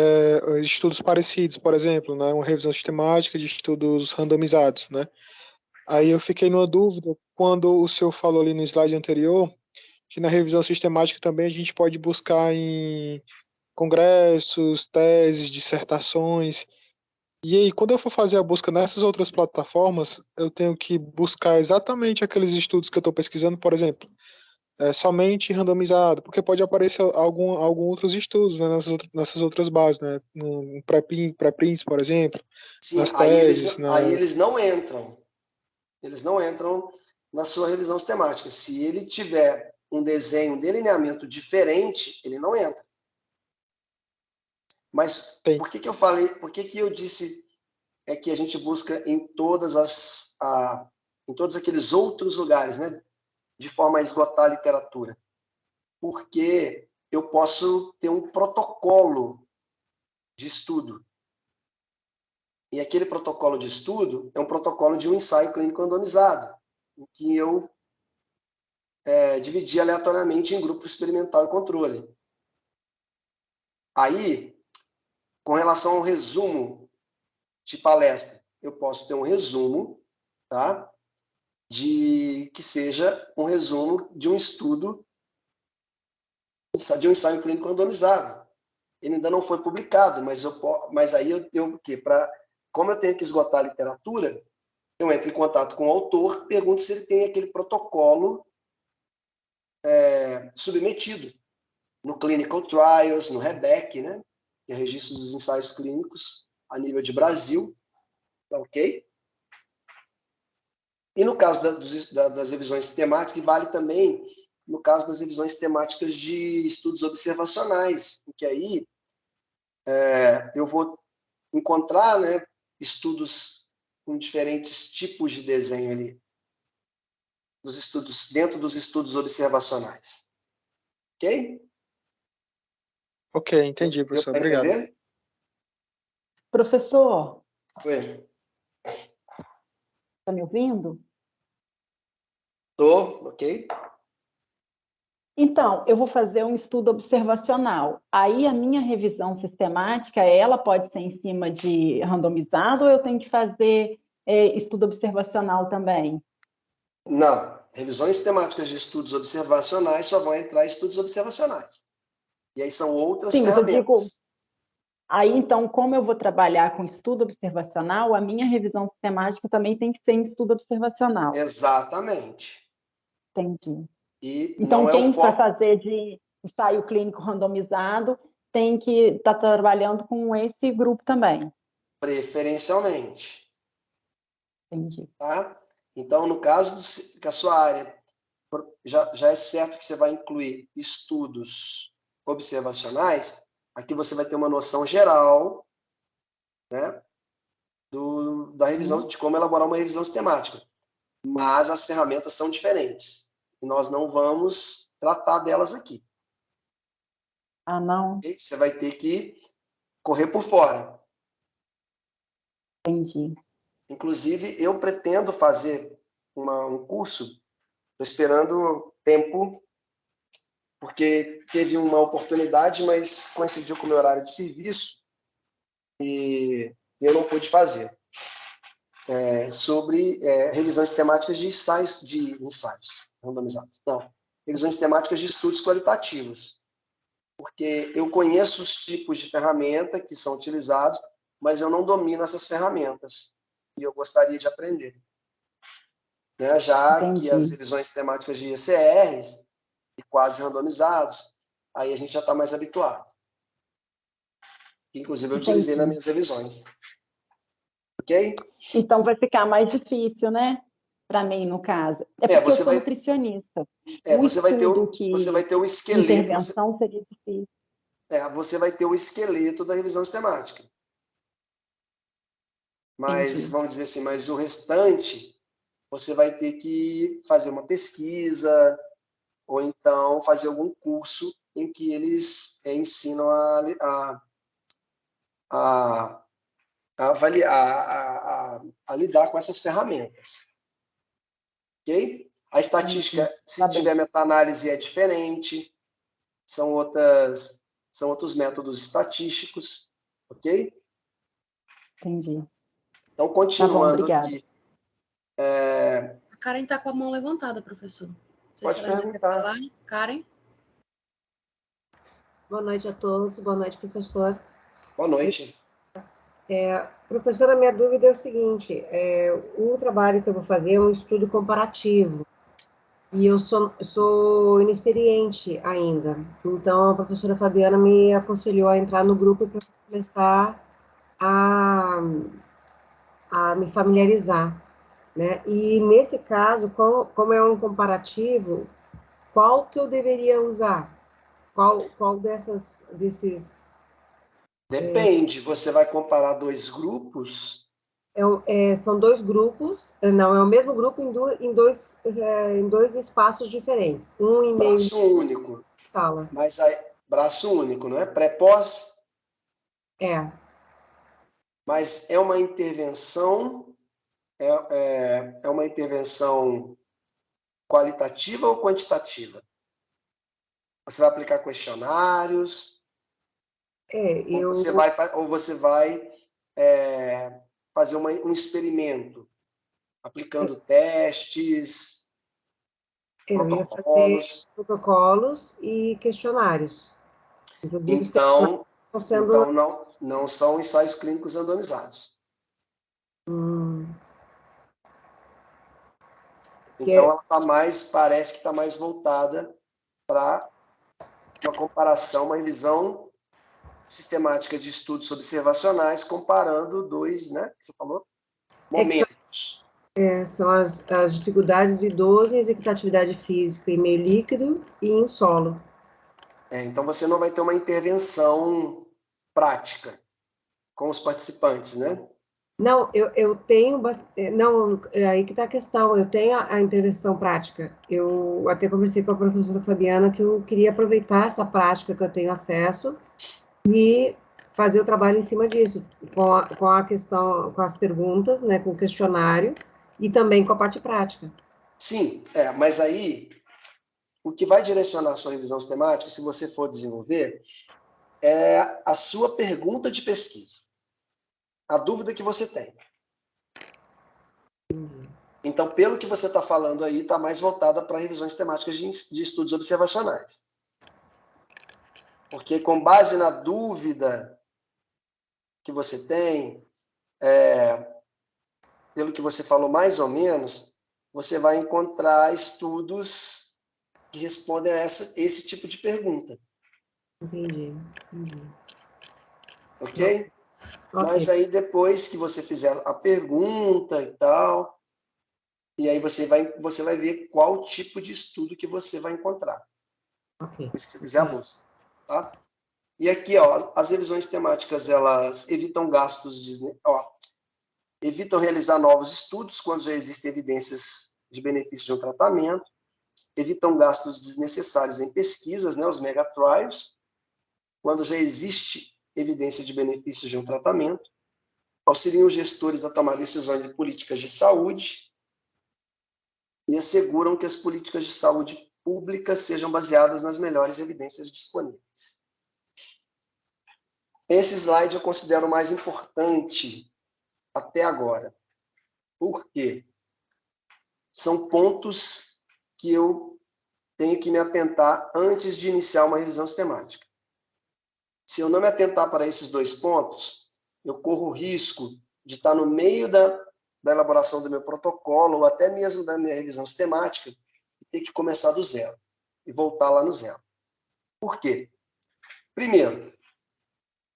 estudos parecidos, por exemplo, né, uma revisão sistemática de estudos randomizados, né? Aí eu fiquei numa dúvida quando o senhor falou ali no slide anterior que na revisão sistemática também a gente pode buscar em congressos, teses, dissertações. E aí, quando eu for fazer a busca nessas outras plataformas, eu tenho que buscar exatamente aqueles estudos que eu estou pesquisando, por exemplo, somente randomizado, porque pode aparecer algum outros estudos, né, nessas outras bases, né, no pré-prints, por exemplo, sim, nas teses. Aí eles não entram. Eles não entram na sua revisão sistemática. Se ele tiver um desenho, um delineamento diferente, ele não entra. Mas Sim. por que eu falei, por que eu disse que a gente busca em todos aqueles outros lugares, né, de forma a esgotar a literatura? Porque eu posso ter um protocolo de estudo. E aquele protocolo de estudo é um protocolo de um ensaio clínico randomizado, em que eu dividi aleatoriamente em grupo experimental e controle. Aí, com relação ao resumo de palestra, eu posso ter um resumo, tá? Que seja um resumo de um estudo, de um ensaio clínico randomizado. Ele ainda não foi publicado, mas aí como eu tenho que esgotar a literatura, eu entro em contato com o autor, pergunto se ele tem aquele protocolo submetido no Clinical Trials, no REBEC, né? Que é Registro dos Ensaios Clínicos a nível de Brasil, tá ok? E no caso das revisões temáticas, vale também no caso das revisões temáticas de estudos observacionais, em que aí eu vou encontrar, né, estudos com diferentes tipos de desenho ali, dentro dos estudos observacionais. Ok? Ok, entendi, professor. Obrigado. Entender? Professor, Oi. está me ouvindo? Estou, ok. Então, eu vou fazer um estudo observacional. Aí a minha revisão sistemática, ela pode ser em cima de randomizado ou eu tenho que fazer estudo observacional também? Não. Revisões temáticas de estudos observacionais só vão entrar em estudos observacionais. E aí são outras ferramentas. Eu digo, aí então, como eu vou trabalhar com estudo observacional, a minha revisão sistemática também tem que ser em estudo observacional. Exatamente. Entendi. E então, não quem vai fazer de ensaio clínico randomizado tem que estar trabalhando com esse grupo também. Preferencialmente. Entendi. Tá? Então, no caso que a sua área já é certo que você vai incluir estudos observacionais, Aqui você vai ter uma noção geral, né, da revisão, de como elaborar uma revisão sistemática. Mas as ferramentas são diferentes. E nós não vamos tratar delas aqui. Ah, não? Okay? Você vai ter que correr por fora. Entendi. Inclusive, eu pretendo fazer um curso, estou esperando tempo, porque teve uma oportunidade, mas coincidiu com o meu horário de serviço e eu não pude fazer. Sobre revisões temáticas de ensaios randomizados. Não, revisões temáticas de estudos qualitativos. Porque eu conheço os tipos de ferramenta que são utilizados, mas eu não domino essas ferramentas. E eu gostaria de aprender. Né? Já Entendi. que as revisões temáticas de ECRs e quase randomizados, aí a gente já está mais habituado. Inclusive, eu utilizei nas minhas revisões. Ok? Então, vai ficar mais difícil, né? Para mim, no caso. É porque eu sou nutricionista. Você vai ter o esqueleto. Intervenção seria difícil. Você vai ter o esqueleto da revisão sistemática. Mas, Entendi. vamos dizer assim, mas o restante, você vai ter que fazer uma pesquisa, ou então fazer algum curso em que eles ensinam a lidar com essas ferramentas. Ok? A estatística, se tiver meta-análise, é diferente. São outros métodos estatísticos. Ok? Entendi. Então, continuando tá bom, aqui. A Karen está com a mão levantada, professor. Pode perguntar. Karen? Boa noite a todos. Boa noite, professor. Boa noite. Professora, minha dúvida é o seguinte, o trabalho que eu vou fazer é um estudo comparativo, e eu sou inexperiente ainda, então a professora Fabiana me aconselhou a entrar no grupo para começar a me familiarizar, né? E nesse caso, como é um comparativo, qual que eu deveria usar? Qual desses... Depende, você vai comparar dois grupos? São dois grupos, não, é o mesmo grupo em dois espaços diferentes. Um e meio. Braço único. Sala. Mas aí, braço único, não é? Pré-pós? É. Mas é uma intervenção, é uma intervenção qualitativa ou quantitativa? Você vai aplicar questionários? Ou você vai fazer um experimento, aplicando testes, protocolos. Protocolos e questionários. Inclusive, Então não são ensaios clínicos randomizados. Então, parece que está mais voltada para uma comparação, uma revisão sistemática de estudos observacionais, comparando dois, né, que você falou, momentos. São as dificuldades do idoso em executar atividade física em meio líquido e em solo. Então, você não vai ter uma intervenção prática com os participantes, né? Não, eu tenho... Não, aí que está a questão. Eu tenho a intervenção prática. Eu até conversei com a professora Fabiana que eu queria aproveitar essa prática que eu tenho acesso e fazer o trabalho em cima disso, com a questão, com as perguntas, né, com o questionário e também com a parte prática. Sim, mas aí o que vai direcionar a sua revisão sistemática, se você for desenvolver, é a sua pergunta de pesquisa. A dúvida que você tem. Então, pelo que você está falando aí, está mais voltada para revisões temáticas de estudos observacionais. Porque, com base na dúvida que você tem, pelo que você falou mais ou menos, você vai encontrar estudos que respondem a esse tipo de pergunta. Entendi. Ok? Mas aí, depois que você fizer a pergunta e tal, e aí você vai ver qual tipo de estudo que você vai encontrar. Ok. Se você fizer a busca. Tá? E aqui, ó, as revisões temáticas, elas evitam gastos, evitam realizar novos estudos quando já existem evidências de benefício de um tratamento, evitam gastos desnecessários em pesquisas, né, os megatrials, quando já existe evidência de benefício de um tratamento, auxiliam os gestores a tomar decisões em políticas de saúde e asseguram que as políticas de saúde pública sejam baseadas nas melhores evidências disponíveis. Esse slide eu considero o mais importante até agora. Por quê? São pontos que eu tenho que me atentar antes de iniciar uma revisão sistemática. Se eu não me atentar para esses dois pontos, eu corro o risco de estar no meio da elaboração do meu protocolo, ou até mesmo da minha revisão sistemática, e ter que começar do zero, e voltar lá no zero. Por quê? Primeiro,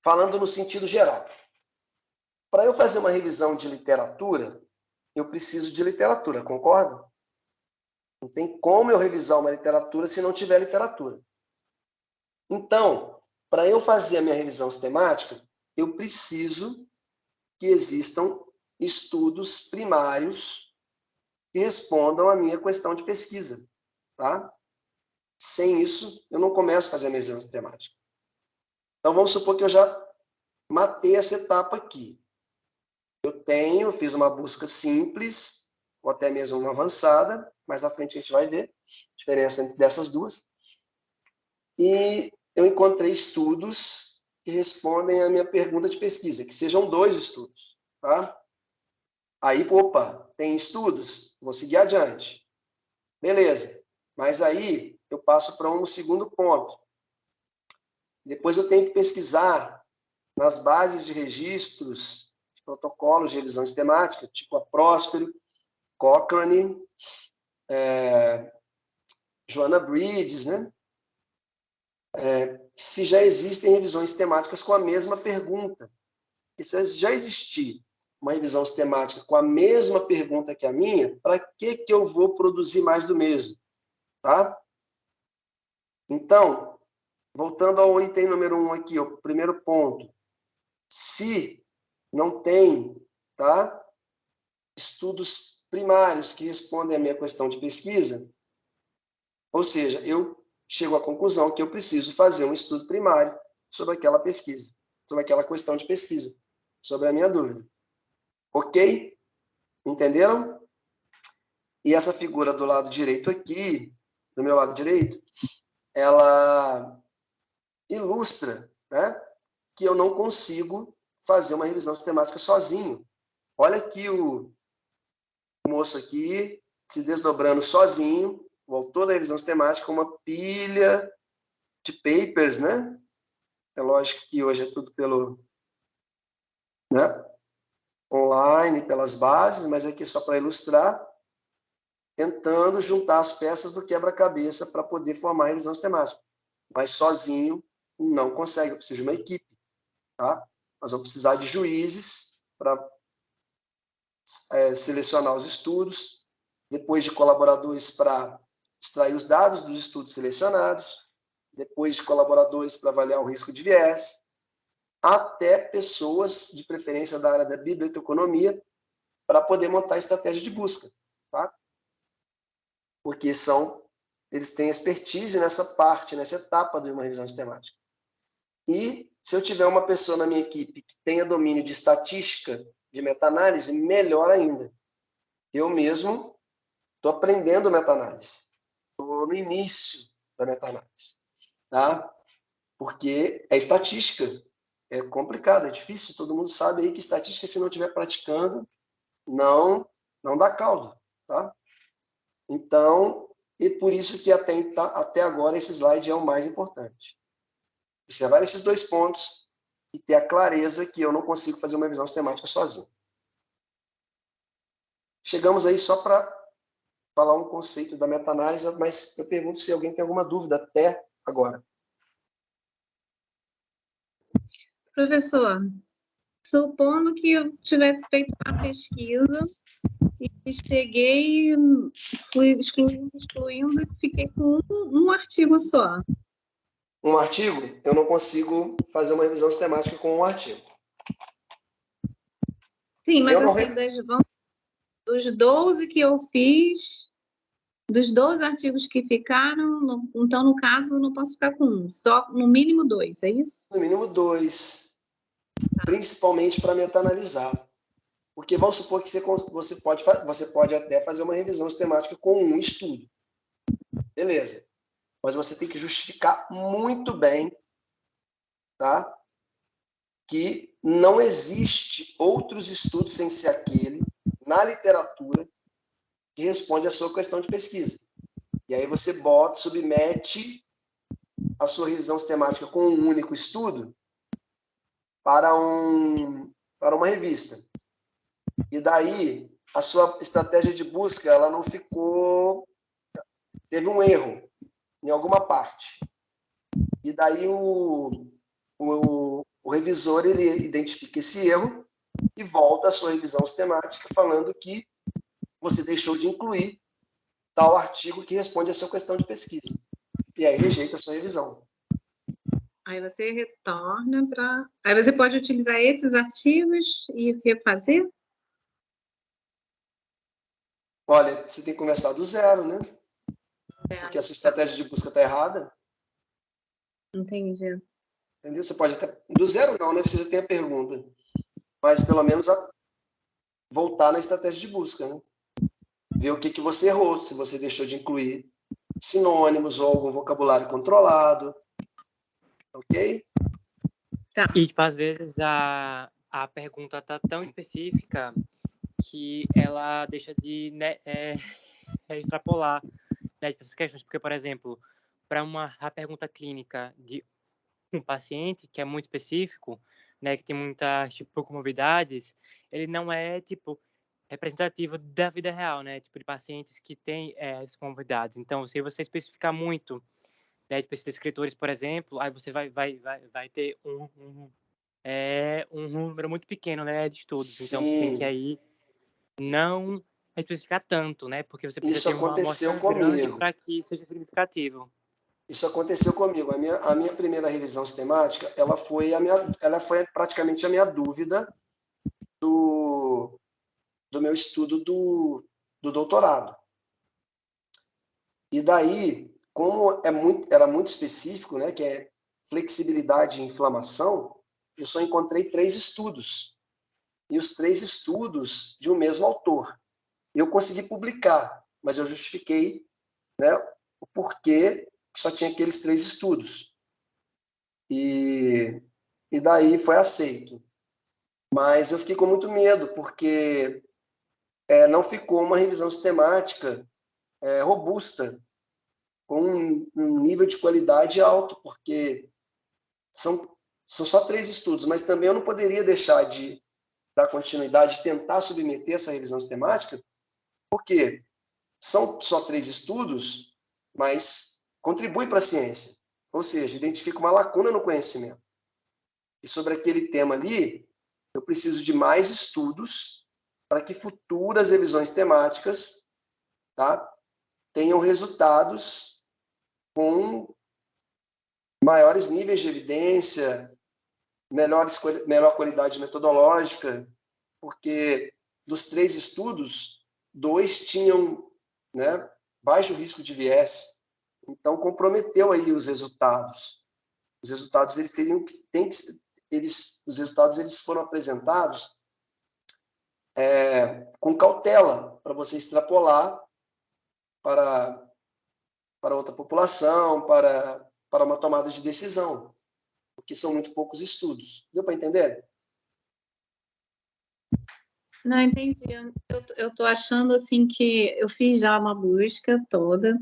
falando no sentido geral, para eu fazer uma revisão de literatura, eu preciso de literatura, concorda? Não tem como eu revisar uma literatura se não tiver literatura. Então, para eu fazer a minha revisão sistemática, eu preciso que existam estudos primários que respondam à minha questão de pesquisa, tá? Sem isso, eu não começo a fazer a minha revisão sistemática. Então, vamos supor que eu já matei essa etapa aqui. Eu fiz uma busca simples, ou até mesmo uma avançada, mais na frente a gente vai ver a diferença entre dessas duas. E eu encontrei estudos que respondem à minha pergunta de pesquisa, que sejam 2 estudos, tá? Aí, opa, tem estudos? Vou seguir adiante. Beleza. Mas aí, eu passo para um segundo ponto. Depois eu tenho que pesquisar nas bases de registros, de protocolos de revisão sistemática, tipo a Próspero, Cochrane, Joanna Bridges, né? Se já existem revisões sistemáticas com a mesma pergunta. E se já existir uma revisão sistemática com a mesma pergunta que a minha, para que eu vou produzir mais do mesmo? Tá? Então, voltando ao item número 1 aqui, o primeiro ponto. Se não tem, tá, estudos primários que respondem à minha questão de pesquisa, ou seja, eu chego à conclusão que eu preciso fazer um estudo primário sobre aquela pesquisa, sobre aquela questão de pesquisa, sobre a minha dúvida. Ok? Entenderam? E essa figura do lado direito aqui, do meu lado direito, ela ilustra, né, que eu não consigo fazer uma revisão sistemática sozinho. Olha aqui o moço aqui se desdobrando sozinho, o autor da revisão sistemática, uma pilha de papers, né? É lógico que hoje é tudo pelo, né, online, pelas bases, mas aqui só para ilustrar, tentando juntar as peças do quebra-cabeça para poder formar a revisão sistemática. Mas sozinho não consegue, eu preciso de uma equipe, tá? Nós vamos precisar de juízes para selecionar os estudos, depois de colaboradores para extrair os dados dos estudos selecionados, depois de colaboradores para avaliar o risco de viés, até pessoas, de preferência da área da biblioteconomia, para poder montar a estratégia de busca, tá? Porque eles têm expertise nessa parte, nessa etapa de uma revisão sistemática. E se eu tiver uma pessoa na minha equipe que tenha domínio de estatística, de meta-análise, melhor ainda. Eu mesmo estou aprendendo meta-análise. Estou no início da meta-análise, tá? Porque é estatística. É complicado, é difícil. Todo mundo sabe aí que estatística, se não estiver praticando, não dá caldo, tá? Então, e por isso que até agora esse slide é o mais importante. Observar esses 2 pontos e ter a clareza que eu não consigo fazer uma revisão sistemática sozinho. Chegamos aí só para falar um conceito da meta-análise, mas eu pergunto se alguém tem alguma dúvida até agora. Professor, supondo que eu tivesse feito uma pesquisa e cheguei, fui excluindo, e fiquei com um artigo só. um artigo, eu não consigo fazer uma revisão sistemática com um artigo. Sim, mas Eu não assim, dos 12 que eu fiz, dos 12 artigos que ficaram, então, no caso, eu não posso ficar com um, só no mínimo 2, é isso? No mínimo 2, principalmente para meta-analisar. Porque vamos supor que você pode até fazer uma revisão sistemática com um estudo. Beleza. Mas você tem que justificar muito bem, tá? Que não existe outros estudos sem ser aquele na literatura que responde à sua questão de pesquisa. E aí você submete a sua revisão sistemática com um único estudo para uma revista. E daí a sua estratégia de busca ela não ficou, teve um erro em alguma parte. E daí o revisor ele identifica esse erro e volta à sua revisão sistemática falando que você deixou de incluir tal artigo que responde à sua questão de pesquisa. E aí rejeita a sua revisão. Aí você retorna para... Aí você pode utilizar esses artigos e refazer? Olha, você tem que começar do zero, né? Porque a sua estratégia de busca está errada. Entendi. Entendeu? Você pode até... Do zero não, né? Você já tem a pergunta. Mas pelo menos voltar na estratégia de busca, né? Ver o que você errou, se você deixou de incluir sinônimos ou algum vocabulário controlado. Ok? Tá. E, tipo, às vezes a pergunta tá tão específica que ela deixa de extrapolar, né, essas questões. Porque, por exemplo, para a pergunta clínica de um paciente que é muito específico, né, que tem muitas, tipo, comorbidades, ele não é, tipo, representativo da vida real, né, tipo, de pacientes que têm essas comorbidades. Então, se você especificar muito, né, tipo, esses escritores, por exemplo, aí você vai ter um número muito pequeno, né, de estudos. Sim. Então, você tem que aí não especificar tanto, né, porque você precisa Isso ter uma amostra grande para que seja significativo. Isso aconteceu comigo. A minha primeira revisão sistemática, ela foi praticamente a minha dúvida do meu estudo do doutorado. E daí, como era muito específico, né, que é flexibilidade e inflamação, eu só encontrei 3 estudos. E os 3 estudos de um mesmo autor. Eu consegui publicar, mas eu justifiquei, né, o porquê que só tinha aqueles 3 estudos. E daí foi aceito. Mas eu fiquei com muito medo, porque não ficou uma revisão sistemática robusta, com um nível de qualidade alto, porque são só 3 estudos, mas também eu não poderia deixar de dar continuidade, tentar submeter essa revisão sistemática, porque são só 3 estudos, mas contribui para a ciência, ou seja, identifica uma lacuna no conhecimento. E sobre aquele tema ali, eu preciso de mais estudos para que futuras revisões temáticas, tá, tenham resultados com maiores níveis de evidência, melhor qualidade metodológica, porque dos 3 estudos, 2 tinham, né, baixo risco de viés. Então, comprometeu aí os resultados. Os resultados os resultados eles foram apresentados com cautela, para você extrapolar para outra população, para uma tomada de decisão, porque são muito poucos estudos. Deu para entender? Não, entendi. Eu tô achando, assim, que eu fiz já uma busca toda,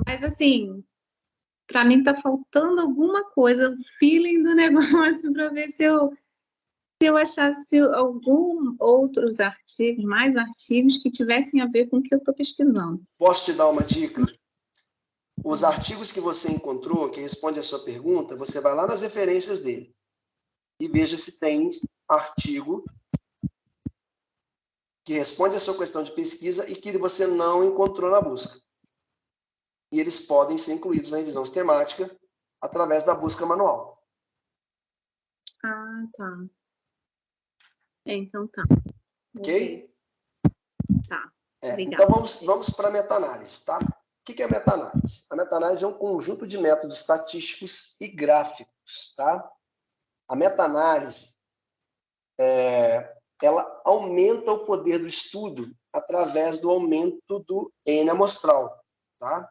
mas, assim, para mim tá faltando alguma coisa, o feeling do negócio, para ver se eu achasse outros artigos, mais artigos que tivessem a ver com o que eu estou pesquisando. Posso te dar uma dica? Os artigos que você encontrou, que responde a sua pergunta, você vai lá nas referências dele e veja se tem artigo que responde a sua questão de pesquisa e que você não encontrou na busca. e eles podem ser incluídos na revisão sistemática através da busca manual. Ah, tá. Então tá. Ok? Tá. Então vamos para a meta-análise, tá? O que é a meta-análise? A meta-análise é um conjunto de métodos estatísticos e gráficos, tá? A meta-análise, ela aumenta o poder do estudo através do aumento do N amostral, tá?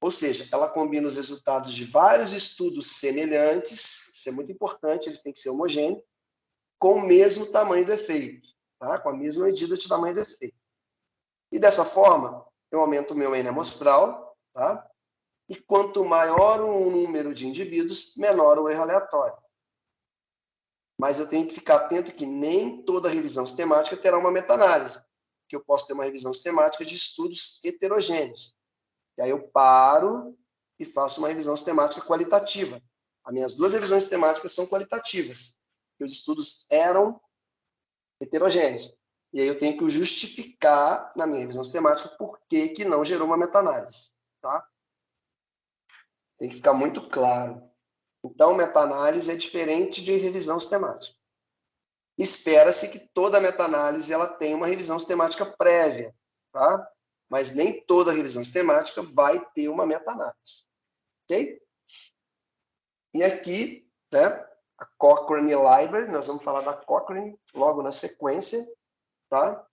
Ou seja, ela combina os resultados de vários estudos semelhantes, isso é muito importante, eles têm que ser homogêneos, com o mesmo tamanho do efeito, tá? Com a mesma medida de tamanho do efeito. E dessa forma, eu aumento o meu N amostral, tá? E quanto maior o número de indivíduos, menor o erro aleatório. Mas eu tenho que ficar atento que nem toda revisão sistemática terá uma meta-análise, que eu posso ter uma revisão sistemática de estudos heterogêneos. E aí eu paro e faço uma revisão sistemática qualitativa. As minhas duas revisões sistemáticas são qualitativas, porque os estudos eram heterogêneos. E aí eu tenho que justificar na minha revisão sistemática por que não gerou uma meta-análise, tá? Tem que ficar muito claro. Então, meta-análise é diferente de revisão sistemática. Espera-se que toda meta-análise ela tenha uma revisão sistemática prévia, tá? Mas nem toda revisão sistemática vai ter uma meta-análise, ok? E aqui, né, a Cochrane Library, nós vamos falar da Cochrane logo na sequência, tá?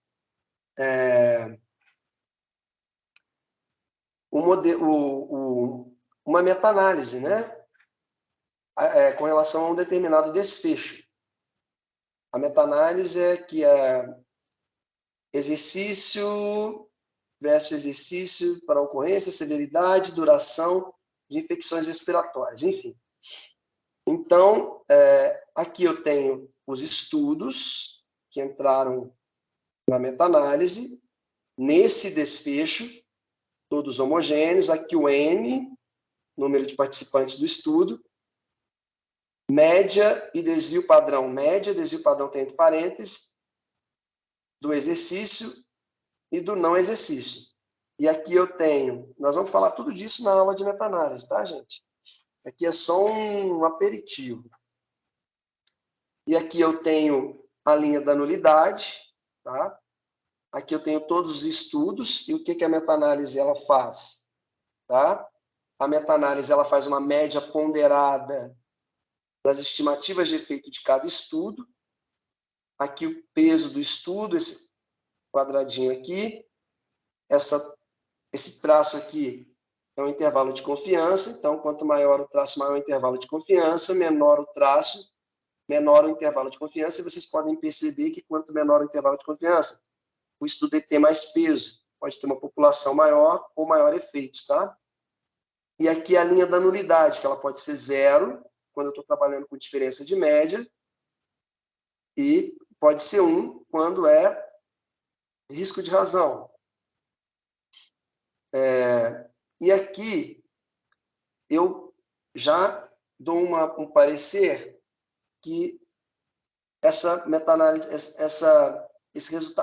Uma meta-análise, né? Com relação a um determinado desfecho. A meta-análise é que é exercício versus exercício para ocorrência, severidade, duração de infecções respiratórias, enfim. Então, aqui eu tenho os estudos que entraram na meta-análise, nesse desfecho, todos homogêneos, aqui o N, número de participantes do estudo, média e desvio padrão. Média, desvio padrão tem entre parênteses, do exercício e do não exercício. E aqui eu tenho, nós vamos falar tudo disso na aula de meta-análise, tá, gente? Aqui é só um aperitivo. E aqui eu tenho a linha da nulidade, tá? Aqui eu tenho todos os estudos, e o que a meta-análise ela faz? Tá? A meta-análise ela faz uma média ponderada das estimativas de efeito de cada estudo. Aqui o peso do estudo, esse quadradinho aqui. Esse traço aqui é um intervalo de confiança. Então, quanto maior o traço, maior o intervalo de confiança. Menor o traço, menor o intervalo de confiança. E vocês podem perceber que quanto menor o intervalo de confiança, o estudo tem mais peso. Pode ter uma população maior ou maior efeitos, tá? E aqui a linha da nulidade, que ela pode ser 0, quando eu estou trabalhando com diferença de média, e pode ser 1, quando é risco de razão. E aqui eu já dou um parecer que essa meta-análise,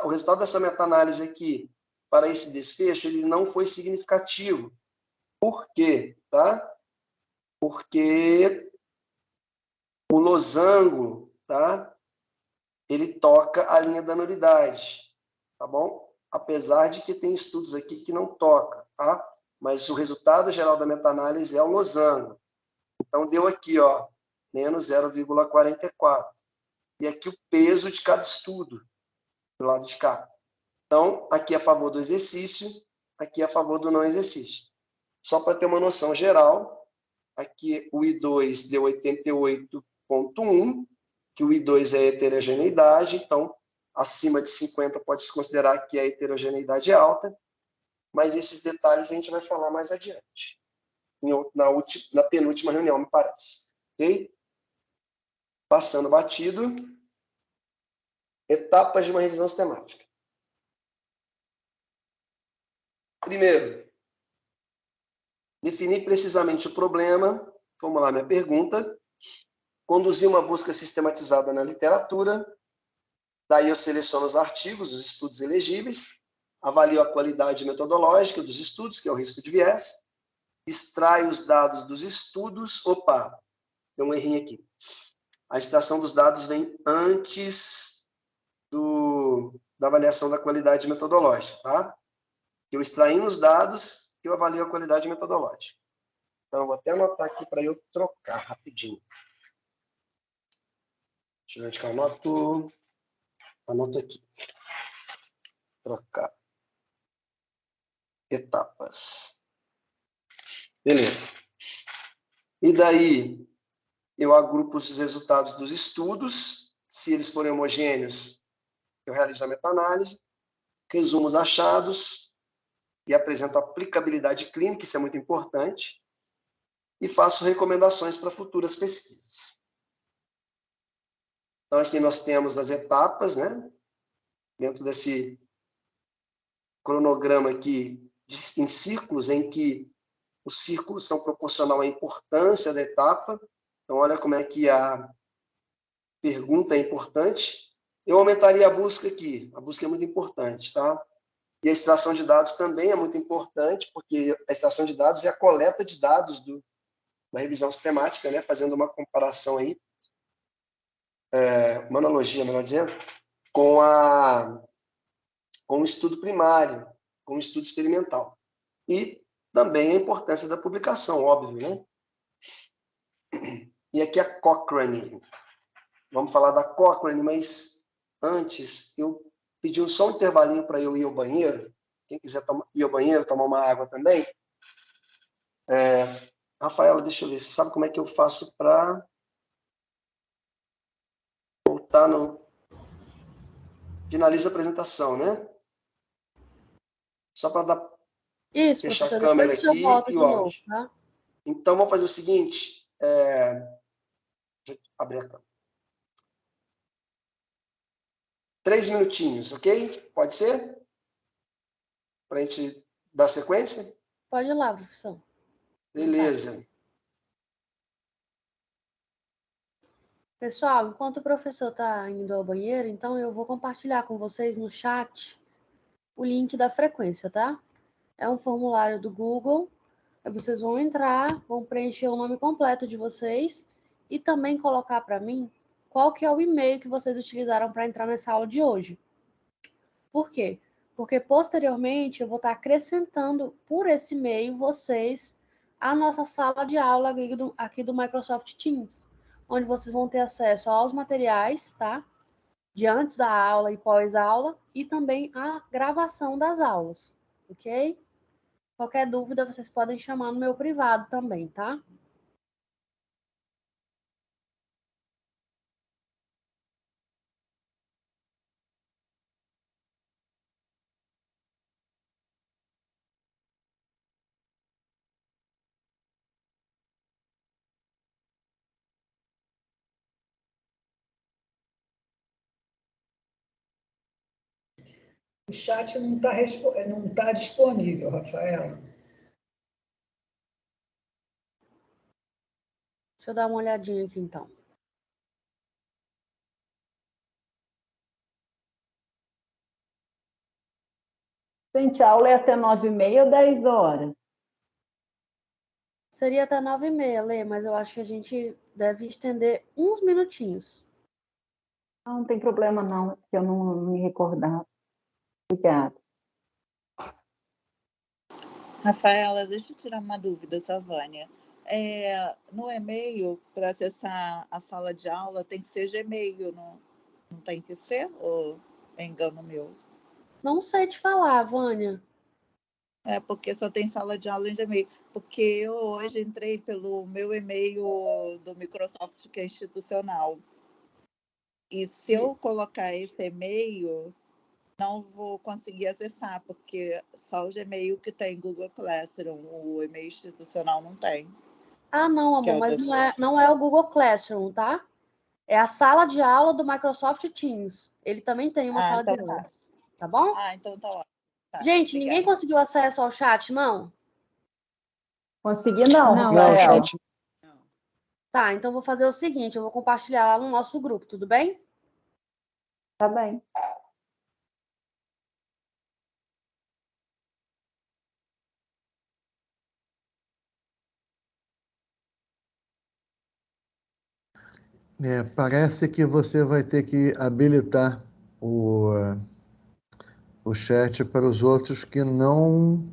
o resultado dessa meta-análise aqui, para esse desfecho, ele não foi significativo. Por quê? Tá? Porque o losango, tá? Ele toca a linha da nulidade, tá bom? Apesar de que tem estudos aqui que não toca, tá? Mas o resultado geral da meta-análise é o losango. Então, deu aqui, ó, menos 0,44. E aqui o peso de cada estudo, do lado de cá. Então, aqui é a favor do exercício, aqui é a favor do não exercício. Só para ter uma noção geral, aqui o I2 deu 88,1, que o I2 é heterogeneidade, então, acima de 50 pode-se considerar que a heterogeneidade é alta, mas esses detalhes a gente vai falar mais adiante, na penúltima reunião, me parece. Ok? Passando batido, etapas de uma revisão sistemática. Primeiro, definir precisamente o problema, formular minha pergunta, conduzir uma busca sistematizada na literatura, daí eu seleciono os artigos, os estudos elegíveis, avalio a qualidade metodológica dos estudos, que é o risco de viés, extrai os dados dos estudos. Opa, tem um errinho aqui. A extração dos dados vem antes da avaliação da qualidade metodológica, tá? Eu extraindo os dados, eu avalio a qualidade metodológica. Então, eu vou até anotar aqui para eu trocar rapidinho. Deixa eu ver onde que eu anoto. Anoto aqui. Trocar. Etapas. Beleza. E daí, eu agrupo os resultados dos estudos. Se eles forem homogêneos, eu realizo a meta-análise, resumo os achados e apresento a aplicabilidade clínica, isso é muito importante, e faço recomendações para futuras pesquisas. Então, aqui nós temos as etapas, né? Dentro desse cronograma aqui, em círculos, em que os círculos são proporcional à importância da etapa. Então, olha como é que a pergunta é importante. Eu aumentaria a busca aqui. A busca é muito importante, tá? E a extração de dados também é muito importante, porque a extração de dados é a coleta de dados da revisão sistemática, né? Fazendo uma comparação aí, uma analogia, melhor dizendo, com o estudo primário, com o estudo experimental. E também a importância da publicação, óbvio, né? E aqui a Cochrane. Vamos falar da Cochrane, mas antes eu pedi só um intervalinho para eu ir ao banheiro. Quem quiser ir ao banheiro, tomar uma água também. Rafaela, deixa eu ver. Você sabe como é que eu faço para voltar no... Finaliza a apresentação, né? Só para dar... Isso, fechar professor, a câmera depois o senhor aqui volta e de o novo, áudio. tá? Então, vamos fazer o seguinte. Deixa eu abrir a câmera. 3 minutinhos, ok? Pode ser? Para a gente dar sequência? Pode ir lá, professor. Beleza. Pessoal, enquanto o professor está indo ao banheiro, então eu vou compartilhar com vocês no chat o link da frequência, tá? É um formulário do Google. Aí vocês vão entrar, vão preencher o nome completo de vocês e também colocar para mim qual que é o e-mail que vocês utilizaram para entrar nessa aula de hoje. Por quê? Porque posteriormente eu vou estar acrescentando por esse e-mail vocês à nossa sala de aula aqui do Microsoft Teams, onde vocês vão ter acesso aos materiais, tá? De antes da aula e pós-aula, e também a gravação das aulas, ok? Qualquer dúvida, vocês podem chamar no meu privado também, tá? O chat não tá disponível, Rafaela. Deixa eu dar uma olhadinha aqui, então. Gente, a aula é até 9h30 ou 10 horas? Seria até 9h30, Lê, mas eu acho que a gente deve estender uns minutinhos. Não tem problema, não, que eu não me recordava. Obrigada. Rafaela, deixa eu tirar uma dúvida, Savânia. No e-mail, para acessar a sala de aula, tem que ser Gmail, não tem que ser? Ou é engano meu? Não sei te falar, Vânia. Porque só tem sala de aula em Gmail. Porque eu hoje entrei pelo meu e-mail do Microsoft, que é institucional. E se eu colocar esse e-mail, não vou conseguir acessar, porque só o Gmail que tem Google Classroom, o e-mail institucional não tem. Ah, não, amor, mas não é o Google Classroom, tá? É a sala de aula do Microsoft Teams. Ele também tem uma sala de aula. Tá bom? Então tá ótimo. Tá, gente, obrigada. Ninguém conseguiu acesso ao chat, não? Consegui não, Rafaela. Tá, então vou fazer o seguinte, eu vou compartilhar lá no nosso grupo, tudo bem? Tá bem. Parece que você vai ter que habilitar o chat para os outros que não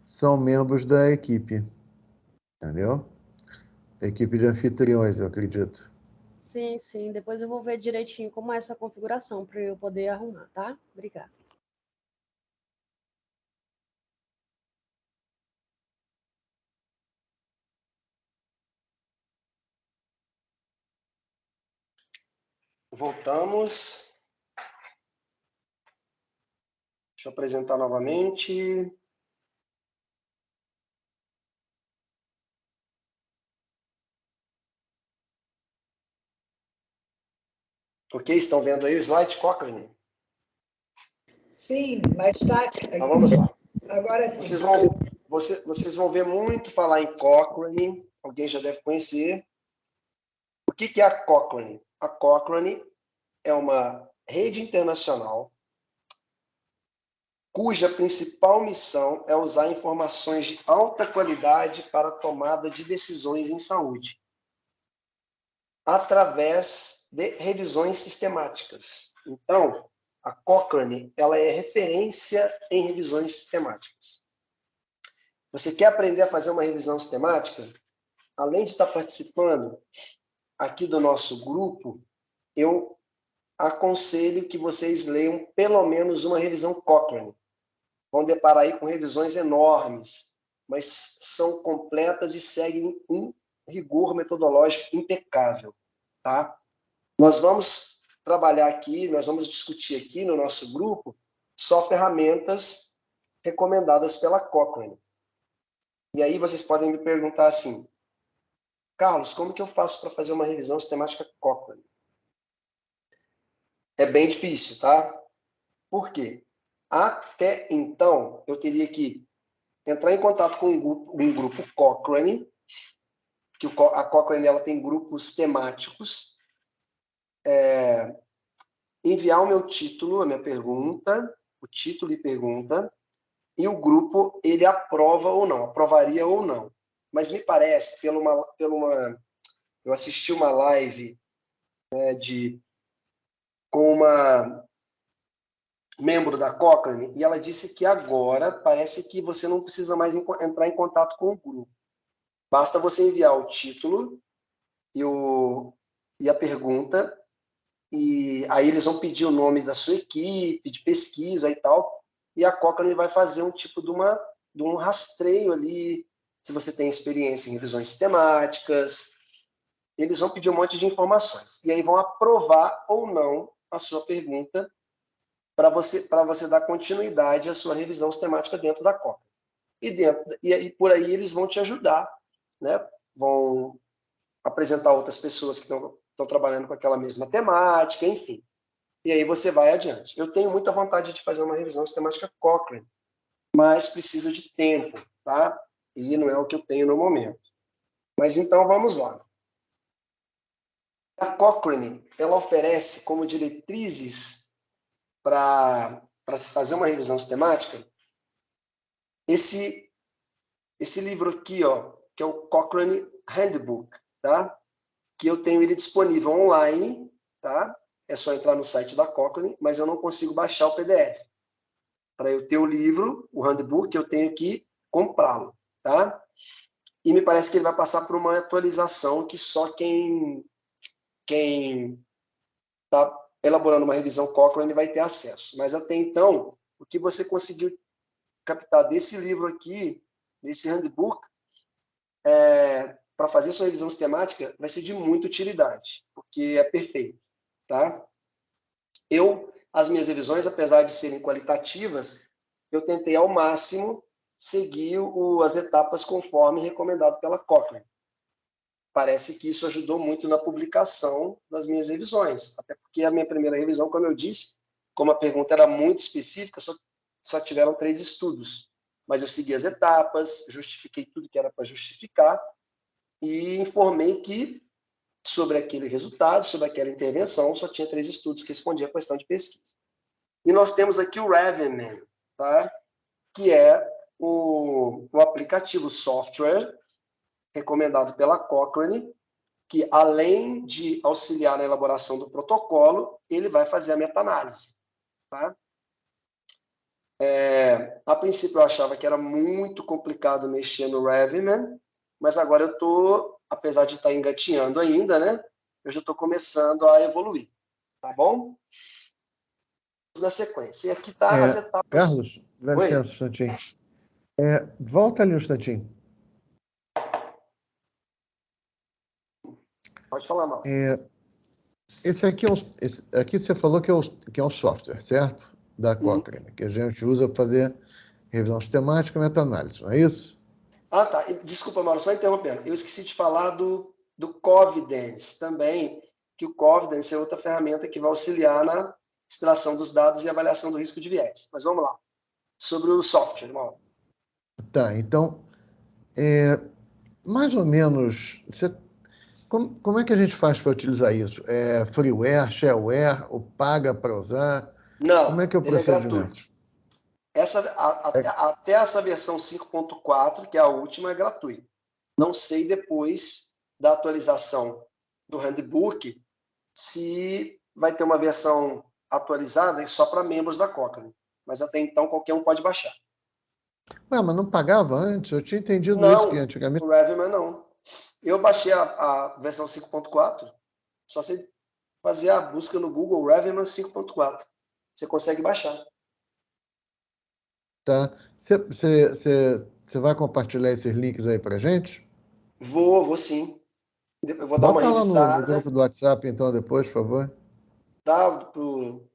são membros da equipe, entendeu? Equipe de anfitriões, eu acredito. Sim, sim. Depois eu vou ver direitinho como é essa configuração para eu poder arrumar, tá? Obrigada. Voltamos. Deixa eu apresentar novamente. Ok, estão vendo aí o slide, Cochrane? Sim, mas está aqui. Então vamos lá. Agora sim. Vocês vão ver muito falar em Cochrane, alguém já deve conhecer. O que é a Cochrane? A Cochrane é uma rede internacional cuja principal missão é usar informações de alta qualidade para a tomada de decisões em saúde, através de revisões sistemáticas. Então, a Cochrane, ela é referência em revisões sistemáticas. Você quer aprender a fazer uma revisão sistemática? Além de estar participando aqui do nosso grupo, eu aconselho que vocês leiam pelo menos uma revisão Cochrane. Vão deparar aí com revisões enormes, mas são completas e seguem um rigor metodológico impecável, tá? Nós vamos trabalhar aqui, nós vamos discutir aqui no nosso grupo só ferramentas recomendadas pela Cochrane. E aí vocês podem me perguntar assim, Carlos, como que eu faço para fazer uma revisão sistemática Cochrane? É bem difícil, tá? Por quê? Até então, eu teria que entrar em contato com um grupo Cochrane, que a Cochrane ela tem grupos temáticos, enviar o meu título, a minha pergunta, o título e pergunta, e o grupo ele aprova ou não, aprovaria ou não. Mas me parece, eu assisti uma live com uma membro da Cochrane, e ela disse que agora parece que você não precisa mais entrar em contato com o grupo. Basta você enviar o título e a pergunta, e aí eles vão pedir o nome da sua equipe, de pesquisa e tal, e a Cochrane vai fazer um tipo de um rastreio ali, se você tem experiência em revisões sistemáticas, eles vão pedir um monte de informações, e aí vão aprovar ou não a sua pergunta para você dar continuidade à sua revisão sistemática dentro da Cochrane. E por aí eles vão te ajudar, né? Vão apresentar outras pessoas que estão trabalhando com aquela mesma temática, enfim. E aí você vai adiante. Eu tenho muita vontade de fazer uma revisão sistemática Cochrane, mas preciso de tempo, tá? E não é o que eu tenho no momento. Mas então vamos lá. A Cochrane, ela oferece como diretrizes para se fazer uma revisão sistemática esse livro aqui, ó, que é o Cochrane Handbook, tá? Que eu tenho ele disponível online, tá? É só entrar no site da Cochrane, mas eu não consigo baixar o PDF. Para eu ter o livro, o handbook, eu tenho que comprá-lo, tá? E me parece que ele vai passar por uma atualização que só quem está elaborando uma revisão Cochrane vai ter acesso. Mas até então, o que você conseguiu captar desse livro aqui, desse handbook, para fazer sua revisão sistemática, vai ser de muita utilidade, porque é perfeito, tá? As minhas revisões, apesar de serem qualitativas, eu tentei ao máximo seguir as etapas conforme recomendado pela Cochrane. Parece que isso ajudou muito na publicação das minhas revisões, até porque a minha primeira revisão, como eu disse, como a pergunta era muito específica, só tiveram 3 estudos, mas eu segui as etapas, justifiquei tudo que era para justificar e informei que sobre aquele resultado, sobre aquela intervenção, só tinha 3 estudos que respondiam a questão de pesquisa. E nós temos aqui o Revenman, tá? Que é o aplicativo software recomendado pela Cochrane que, além de auxiliar na elaboração do protocolo, ele vai fazer a meta-análise. Tá? A princípio, eu achava que era muito complicado mexer no Revman, mas agora eu estou, apesar de estar engatinhando ainda, né, eu já estou começando a evoluir. Tá bom? Na sequência. E aqui está as etapas... Carlos, dá Oi? licença um instantinho. Volta ali um instantinho. Pode falar, mal. Esse aqui você falou que é um software, certo? Da Cochrane, que a gente usa para fazer revisão sistemática e meta-análise, não é isso? Ah, tá. Desculpa, Mauro, só interrompendo. Eu esqueci de falar do Covidence também, que o Covidence é outra ferramenta que vai auxiliar na extração dos dados e avaliação do risco de viés. Mas vamos lá. Sobre o software, Mauro. Tá, então, mais ou menos, como é que a gente faz para utilizar isso? É freeware, shareware, ou paga para usar? Não, como é que é o ele é procedimento? gratuito. Até essa versão 5.4, que é a última, é gratuito. Não sei depois da atualização do handbook se vai ter uma versão atualizada só para membros da Cochrane. Mas até então qualquer um pode baixar. Ué, mas não pagava antes? Eu tinha entendido isso, que Não, antigamente... o Revman não. Eu baixei a versão 5.4, só você fazer a busca no Google Revman 5.4. Você consegue baixar. Tá. Você vai compartilhar esses links aí para gente? Vou sim. Eu vou dar uma Bota lá no revisada. grupo do WhatsApp, então, depois, por favor. Tá, do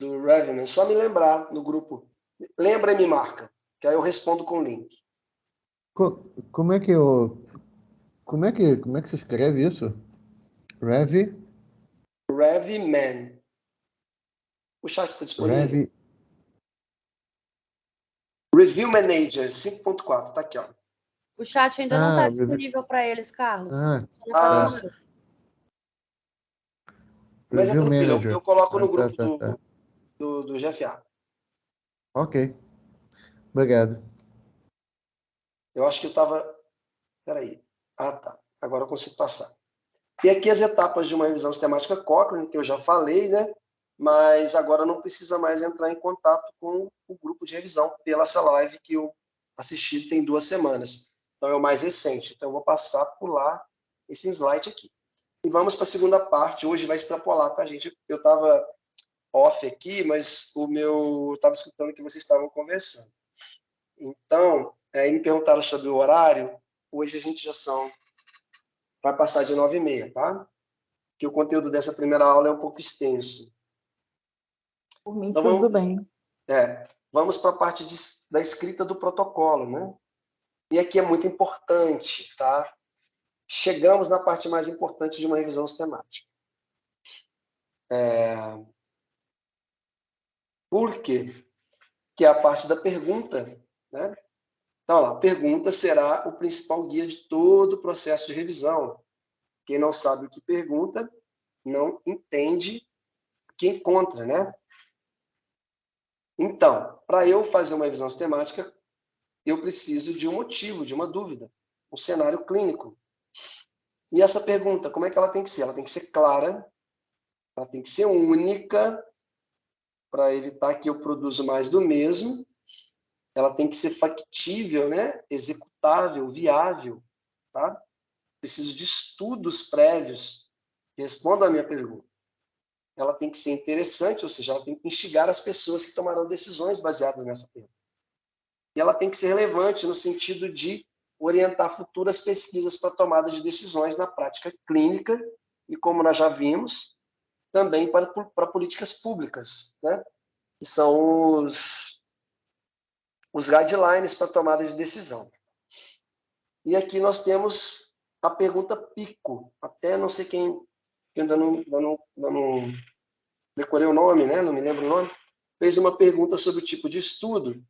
Revman, só me lembrar no grupo. Lembra e me marca, que aí eu respondo com o link. Como é que se escreve isso? Revman. O chat está disponível? Review Manager 5.4, tá aqui, ó. O chat ainda não está disponível para eles, Carlos. Mas Review é tranquilo, Manager. eu coloco no grupo do GFA. Ok. Obrigado. Eu acho que eu estava... Peraí. Ah, tá. Agora eu consigo passar. E aqui as etapas de uma revisão sistemática Cochrane, que eu já falei, né? Mas agora não precisa mais entrar em contato com o grupo de revisão pela essa live que eu assisti tem 2 semanas. Então é o mais recente. Então eu vou passar por lá esse slide aqui. E vamos para a segunda parte. Hoje vai extrapolar, tá, gente? Eu estava off aqui, mas eu estava escutando que vocês estavam conversando. Então, aí me perguntaram sobre o horário. Hoje a gente vai passar de 9h30, tá? Que o conteúdo dessa primeira aula é um pouco extenso. Por mim, então, tudo bem. Vamos para a parte da escrita do protocolo, né? E aqui é muito importante, tá? Chegamos na parte mais importante de uma revisão sistemática. Por quê? Que é a parte da pergunta, né? Então, a pergunta será o principal guia de todo o processo de revisão. Quem não sabe o que pergunta, não entende o que encontra, né? Então, para eu fazer uma revisão sistemática, eu preciso de um motivo, de uma dúvida, um cenário clínico. E essa pergunta, como é que ela tem que ser? Ela tem que ser clara, ela tem que ser única, para evitar que eu produza mais do mesmo. Ela tem que ser factível, né? Executável, viável. Tá? Preciso de estudos prévios que respondam à minha pergunta. Ela tem que ser interessante, ou seja, ela tem que instigar as pessoas que tomarão decisões baseadas nessa pergunta. E ela tem que ser relevante no sentido de orientar futuras pesquisas para tomada de decisões na prática clínica e, como nós já vimos, também para políticas públicas, né? Que são os guidelines para tomada de decisão. E aqui nós temos a pergunta PICO. Até não sei quem, eu ainda não decorei o nome, né? Não me lembro o nome, fez uma pergunta sobre o tipo de estudo.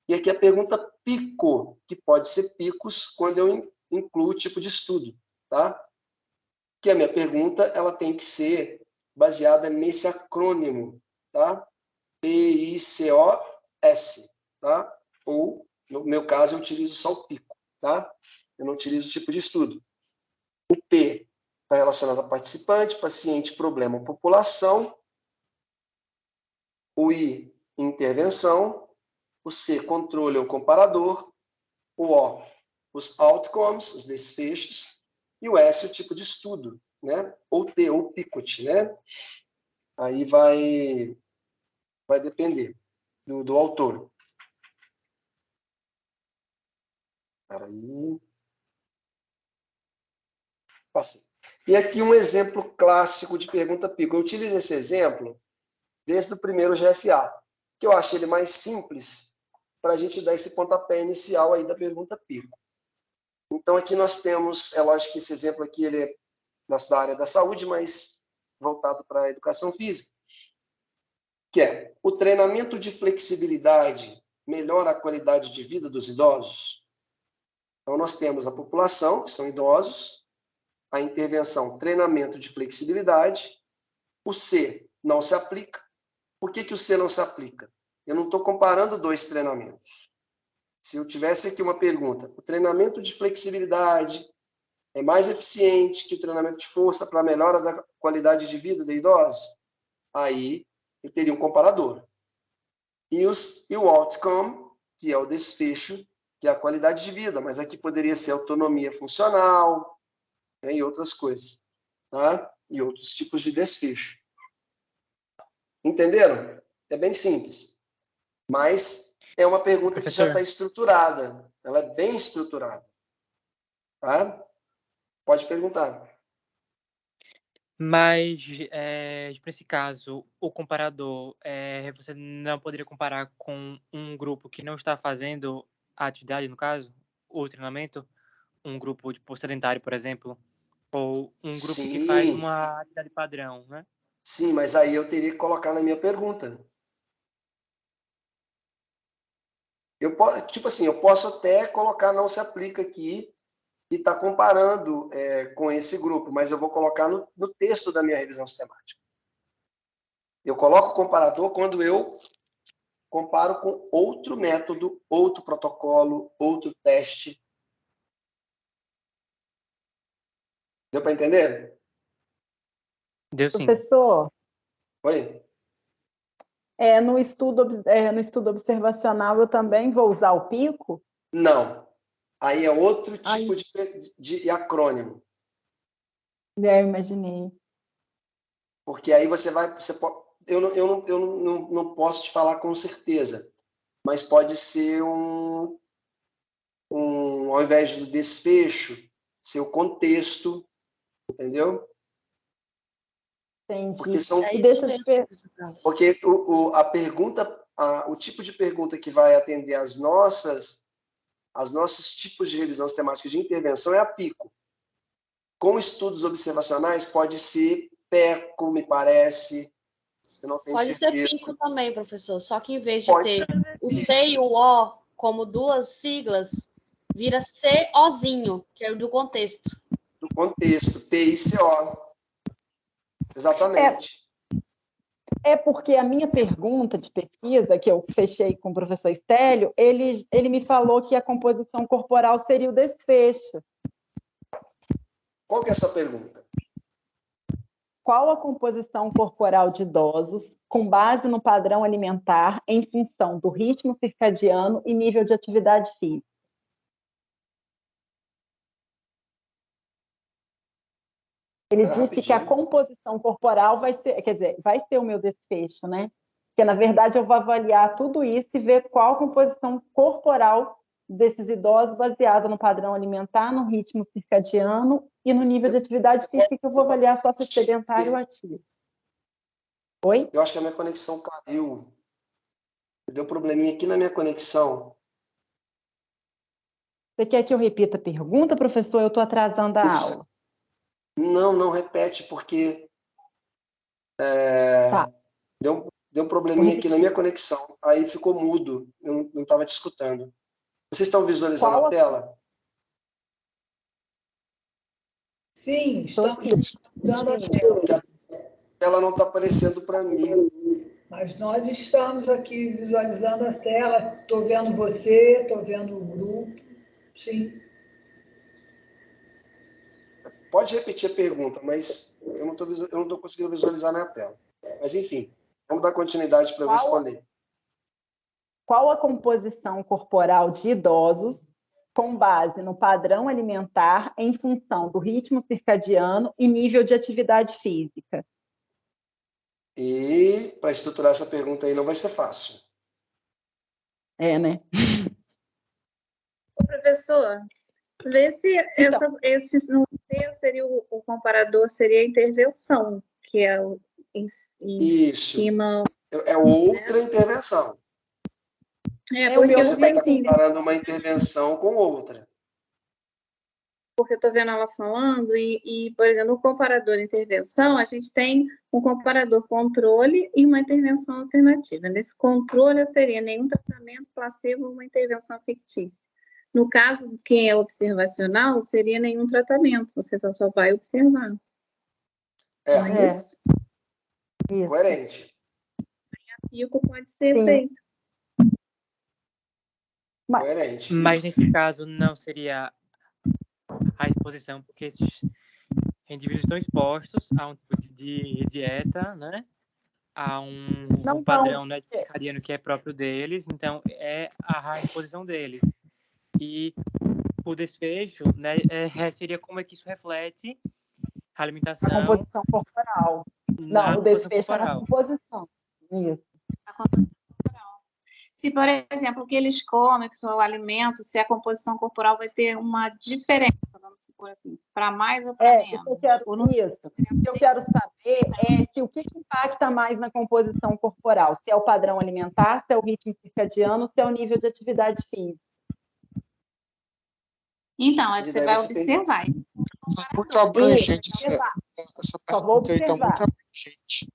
E aqui a pergunta PICO, que pode ser PICOS quando eu incluo o tipo de estudo, tá? Que a minha pergunta ela tem que ser baseada nesse acrônimo, tá? PICOS, tá? Ou, no meu caso, eu utilizo só o PICO, tá? Eu não utilizo o tipo de estudo. O P, está relacionado a participante, paciente, problema ou população. O I, intervenção. O C, controle ou comparador. O O, os outcomes, os desfechos. E o S, o tipo de estudo, né? Ou T, ou PICOT, né? Aí vai depender do autor. Aí. Passei. E aqui um exemplo clássico de pergunta PICO. Eu utilizo esse exemplo desde o primeiro GFA, que eu acho ele mais simples para a gente dar esse pontapé inicial aí da pergunta PICO. Então, aqui nós temos, é lógico que esse exemplo aqui ele é da área da saúde, mas voltado para a educação física, que é: o treinamento de flexibilidade melhora a qualidade de vida dos idosos? Então, nós temos a população, que são idosos, a intervenção, treinamento de flexibilidade. O C não se aplica. Por que o C não se aplica? Eu não estou comparando dois treinamentos. Se eu tivesse aqui uma pergunta, o treinamento de flexibilidade é mais eficiente que o treinamento de força para a melhora da qualidade de vida de idosos? Aí eu teria um comparador. E o outcome, que é o desfecho, que é a qualidade de vida, mas aqui poderia ser autonomia funcional, né, e outras coisas, tá? E outros tipos de desfecho. Entenderam? É bem simples. Mas é uma pergunta que já está estruturada. Ela é bem estruturada. Tá? Pode perguntar. Mas, para esse caso, o comparador, você não poderia comparar com um grupo que não está fazendo a atividade, no caso, o treinamento? Um grupo de sedentário, por exemplo? Ou um grupo que faz uma atividade padrão, né? Sim, mas aí eu teria que colocar na minha pergunta. Eu posso até colocar não se aplica aqui e está comparando com esse grupo, mas eu vou colocar no texto da minha revisão sistemática. Eu coloco o comparador quando eu comparo com outro método, outro protocolo, outro teste. Deu para entender? Deu sim. Professor, Oi? no estudo observacional eu também vou usar o PICO? Não. Aí é outro tipo de acrônimo. Eu imaginei. Porque aí você pode, eu não posso te falar com certeza, mas pode ser ao invés do desfecho, ser o contexto, entendeu? Entendi. Porque são, Aí deixa eu te porque a pergunta, o tipo de pergunta que vai atender aos nossos tipos de revisão sistemática de intervenção é a PICO. Com estudos observacionais pode ser PECO, me parece. Eu não tenho Pode certeza. ser PICO também, professor. Só que em vez de ter o C e o O como duas siglas, vira COzinho, que é o do contexto. Do contexto, PICO. Exatamente. É porque a minha pergunta de pesquisa, que eu fechei com o professor Estélio, ele me falou que a composição corporal seria o desfecho. Qual que é a sua pergunta? Qual a composição corporal de idosos com base no padrão alimentar em função do ritmo circadiano e nível de atividade física? Ele disse que a composição corporal vai ser o meu desfecho, né? Porque, na verdade, eu vou avaliar tudo isso e ver qual a composição corporal desses idosos baseada no padrão alimentar, no ritmo circadiano e no nível de atividade física que eu vou avaliar só se é sedentário ou ativo. Oi? Eu acho que a minha conexão caiu. Deu probleminha aqui na minha conexão. Você quer que eu repita a pergunta, professor? Eu estou atrasando a aula. Não repete, porque deu um probleminha aqui na minha conexão. Aí ficou mudo. Eu não estava te escutando. Vocês estão visualizando a tela? Sim, estamos visualizando a tela. A tela não está aparecendo para mim. Mas nós estamos aqui visualizando a tela. Estou vendo você, estou vendo o grupo. Sim. Pode repetir a pergunta, mas eu não estou conseguindo visualizar na tela. Mas, enfim, vamos dar continuidade para eu responder. Qual a composição corporal de idosos com base no padrão alimentar em função do ritmo circadiano e nível de atividade física? E, para estruturar essa pergunta aí, não vai ser fácil. É, né? Ô, professor, vê se Então. esse no C seria o comparador, seria a intervenção, que é em Isso. cima. É outra intervenção. Porque você vai estar comparando uma intervenção com outra. Porque eu estou vendo ela falando, por exemplo, no comparador intervenção, a gente tem um comparador controle e uma intervenção alternativa. Nesse controle, eu teria nenhum tratamento placebo ou uma intervenção fictícia. No caso de quem é observacional, seria nenhum tratamento, você só vai observar. Não é isso? Isso. Coerente. A PICO pode ser feito. Coerente. Mas nesse caso não seria a exposição, porque esses indivíduos estão expostos a um tipo de dieta, né? A um padrão, né, circadiano que é próprio deles, então é a exposição deles. E o desfecho, né, seria como é que isso reflete a alimentação. A composição corporal. Não, o desfecho é na composição. Isso. A composição corporal. Se, por exemplo, o que eles comem, que são o alimento, se a composição corporal vai ter uma diferença, vamos supor assim, para mais ou para menos. O que eu quero saber é se o que impacta mais na composição corporal, se é o padrão alimentar, se é o ritmo circadiano, se é o nível de atividade física. Então, aí você vai observar. Muito abrangente essa pergunta aí, está muito abrangente.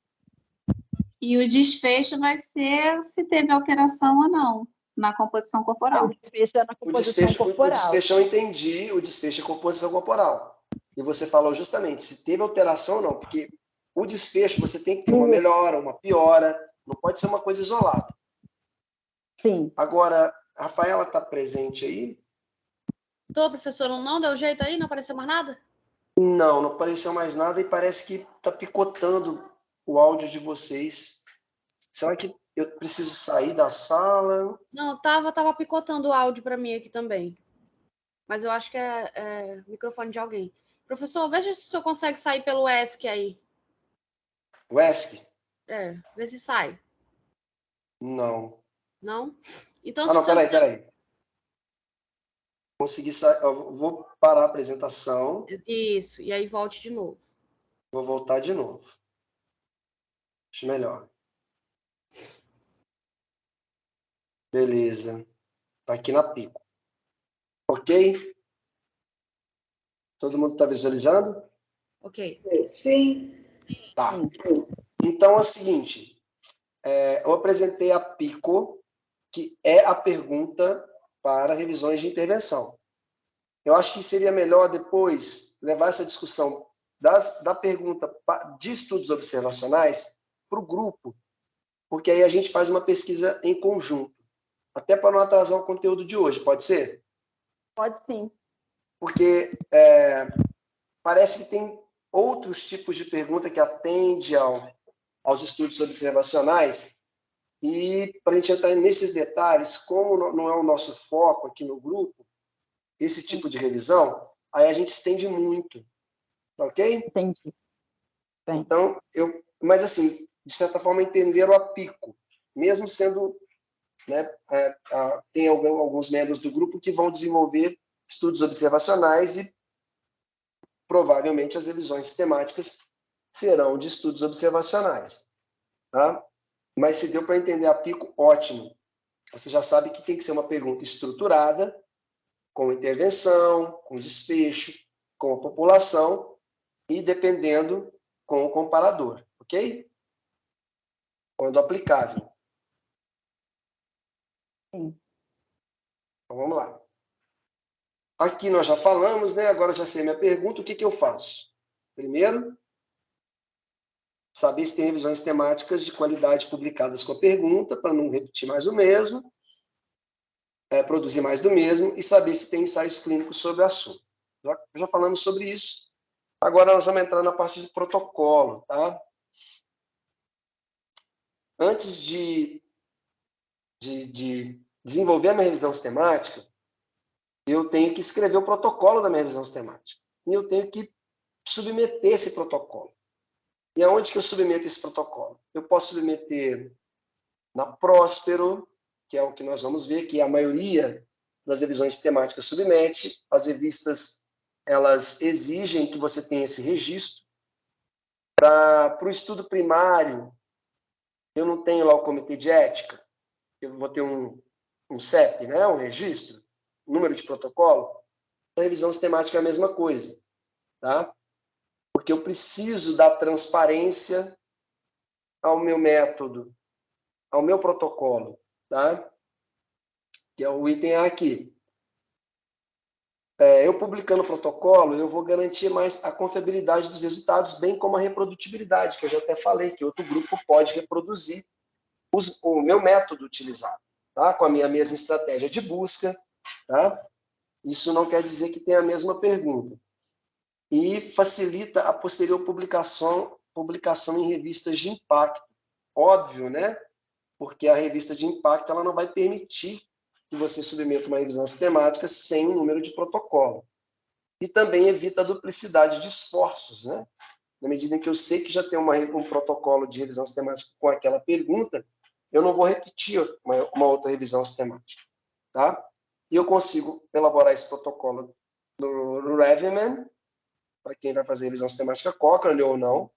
E o desfecho vai ser se teve alteração ou não na composição corporal. O desfecho é na composição corporal. O desfecho eu entendi, o desfecho é composição corporal. E você falou justamente se teve alteração ou não, porque o desfecho você tem que ter uma melhora, uma piora, não pode ser uma coisa isolada. Sim. Agora, a Rafaela está presente aí? Tô, professor, não deu jeito aí? Não apareceu mais nada? Não apareceu mais nada e parece que está picotando o áudio de vocês. Será que eu preciso sair da sala? Não, tava picotando o áudio para mim aqui também. Mas eu acho que é o microfone de alguém. Professor, veja se o senhor consegue sair pelo ESC aí. O ESC? Vê se sai. Não. Não? Então, não, peraí. Consegui sair. Eu vou parar a apresentação. Isso, e aí volte de novo. Vou voltar de novo. Acho melhor. Beleza. Tá aqui na Pico. Ok? Todo mundo está visualizando? Ok. Sim. Tá. Então é o seguinte. Eu apresentei a Pico, que é a pergunta para revisões de intervenção. Eu acho que seria melhor depois levar essa discussão da pergunta de estudos observacionais para o grupo, porque aí a gente faz uma pesquisa em conjunto, até para não atrasar o conteúdo de hoje, pode ser? Pode sim. Porque parece que tem outros tipos de pergunta que atende aos estudos observacionais, e para a gente entrar nesses detalhes, como não é o nosso foco aqui no grupo, esse tipo de revisão, aí a gente estende muito, ok? Entendi. Bem. Então, mas assim, de certa forma, entenderam a Pico, mesmo sendo, né, tem alguns membros do grupo que vão desenvolver estudos observacionais e provavelmente as revisões sistemáticas serão de estudos observacionais, tá? Mas se deu para entender a Pico, ótimo. Você já sabe que tem que ser uma pergunta estruturada, com intervenção, com desfecho, com a população e, dependendo, com o comparador, ok? Quando aplicável. Sim. Então, vamos lá. Aqui nós já falamos, né? Agora eu já sei minha pergunta, o que eu faço? Primeiro, saber se tem revisões temáticas de qualidade publicadas com a pergunta, para não repetir mais o mesmo, produzir mais do mesmo, e saber se tem ensaios clínicos sobre o assunto. Já falamos sobre isso, Agora nós vamos entrar na parte de protocolo, tá? Antes de desenvolver a minha revisão sistemática, eu tenho que escrever o protocolo da minha revisão sistemática. E eu tenho que submeter esse protocolo. E aonde que eu submeto esse protocolo? Eu posso submeter na Próspero, que é o que nós vamos ver, que a maioria das revisões sistemáticas submete. As revistas, elas exigem que você tenha esse registro. Para o estudo primário, eu não tenho lá o comitê de ética. Eu vou ter um CEP, né? Um registro, número de protocolo. Para revisão sistemática é a mesma coisa, tá? Porque eu preciso dar transparência ao meu método, ao meu protocolo, tá? Que é o item A aqui. Eu publicando o protocolo, eu vou garantir mais a confiabilidade dos resultados, bem como a reprodutibilidade, que eu já até falei, que outro grupo pode reproduzir o meu método utilizado, tá? Com a minha mesma estratégia de busca, tá? Isso não quer dizer que tenha a mesma pergunta. E facilita a posterior publicação em revistas de impacto. Óbvio, né? Porque a revista de impacto ela não vai permitir que você submeta uma revisão sistemática sem um número de protocolo. E também evita a duplicidade de esforços, né? Na medida em que eu sei que já tem um protocolo de revisão sistemática com aquela pergunta, eu não vou repetir uma outra revisão sistemática, tá? E eu consigo elaborar esse protocolo no Reviman, para quem vai fazer revisão sistemática Cochrane ou não.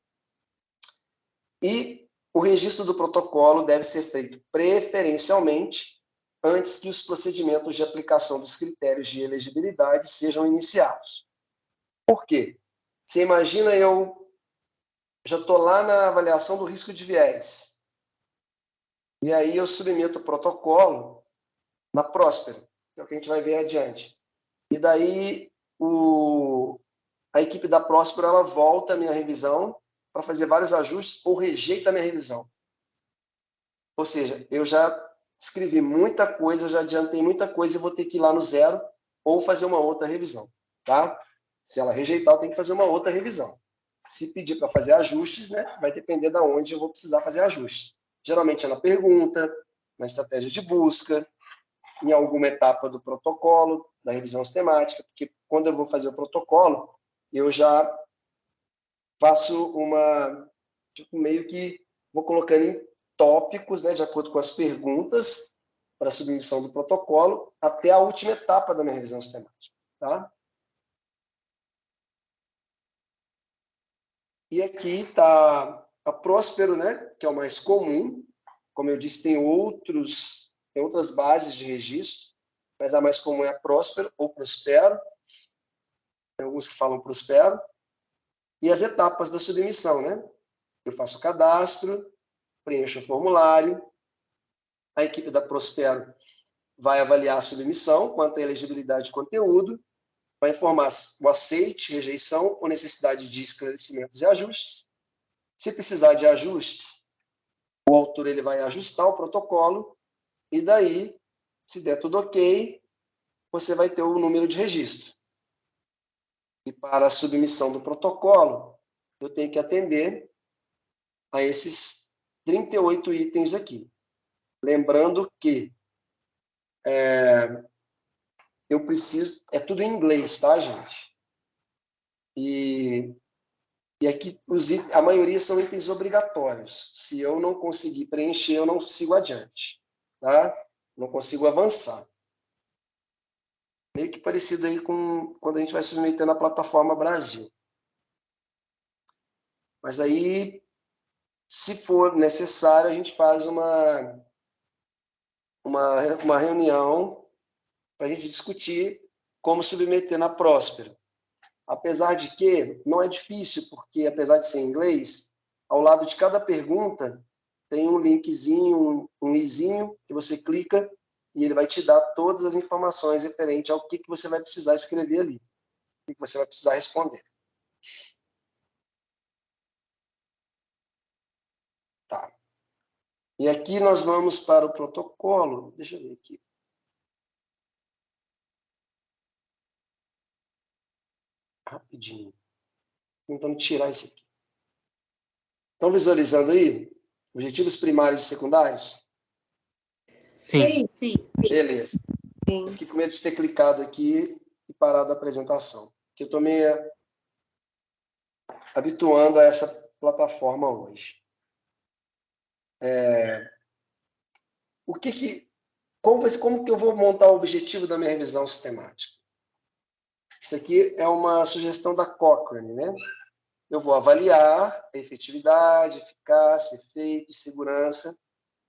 E o registro do protocolo deve ser feito preferencialmente antes que os procedimentos de aplicação dos critérios de elegibilidade sejam iniciados. Por quê? Você imagina eu já estou lá na avaliação do risco de viés. E aí eu submeto o protocolo na Próspero, que é o que a gente vai ver adiante. E daí a equipe da Próspero ela volta a minha revisão para fazer vários ajustes ou rejeita a minha revisão. Ou seja, eu já escrevi muita coisa, já adiantei muita coisa e vou ter que ir lá no zero ou fazer uma outra revisão, tá? Se ela rejeitar, eu tenho que fazer uma outra revisão. Se pedir para fazer ajustes, né, vai depender de onde eu vou precisar fazer ajustes. Geralmente é na pergunta, na estratégia de busca, em alguma etapa do protocolo, da revisão sistemática, porque quando eu vou fazer o protocolo, eu já faço meio que vou colocando em tópicos, né, de acordo com as perguntas para submissão do protocolo, até a última etapa da minha revisão sistemática, tá? E aqui está a Próspero, né, que é o mais comum. Como eu disse, tem outras bases de registro, mas a mais comum é a Próspero ou Prospero. Tem alguns que falam Prospero. E as etapas da submissão, né? Eu faço o cadastro, preencho o formulário, a equipe da Prospero vai avaliar a submissão quanto à elegibilidade de conteúdo, vai informar o aceite, rejeição ou necessidade de esclarecimentos e ajustes. Se precisar de ajustes, o autor ele vai ajustar o protocolo e daí, se der tudo ok, você vai ter o número de registro. E para a submissão do protocolo, eu tenho que atender a esses 38 itens aqui. Lembrando que eu preciso... É tudo em inglês, tá, gente? E aqui a maioria são itens obrigatórios. Se eu não conseguir preencher, eu não sigo adiante, tá? Não consigo avançar. Meio que parecido aí com quando a gente vai submeter na plataforma Brasil. Mas aí, se for necessário, a gente faz uma reunião para a gente discutir como submeter na Próspero. Apesar de que não é difícil, porque apesar de ser em inglês, ao lado de cada pergunta tem um linkzinho, um izinho, que você clica e ele vai te dar todas as informações referentes ao que você vai precisar escrever ali, o que você vai precisar responder. Tá. E aqui nós vamos para o protocolo. Deixa eu ver aqui. Rapidinho. tentando tirar isso aqui. Estão visualizando aí? Objetivos primários e secundários? Sim. Beleza. Sim. Eu fiquei com medo de ter clicado aqui e parado a apresentação, porque eu estou me habituando a essa plataforma hoje. Como que eu vou montar o objetivo da minha revisão sistemática? Isso aqui é uma sugestão da Cochrane, né? Eu vou avaliar a efetividade, eficácia, efeito e segurança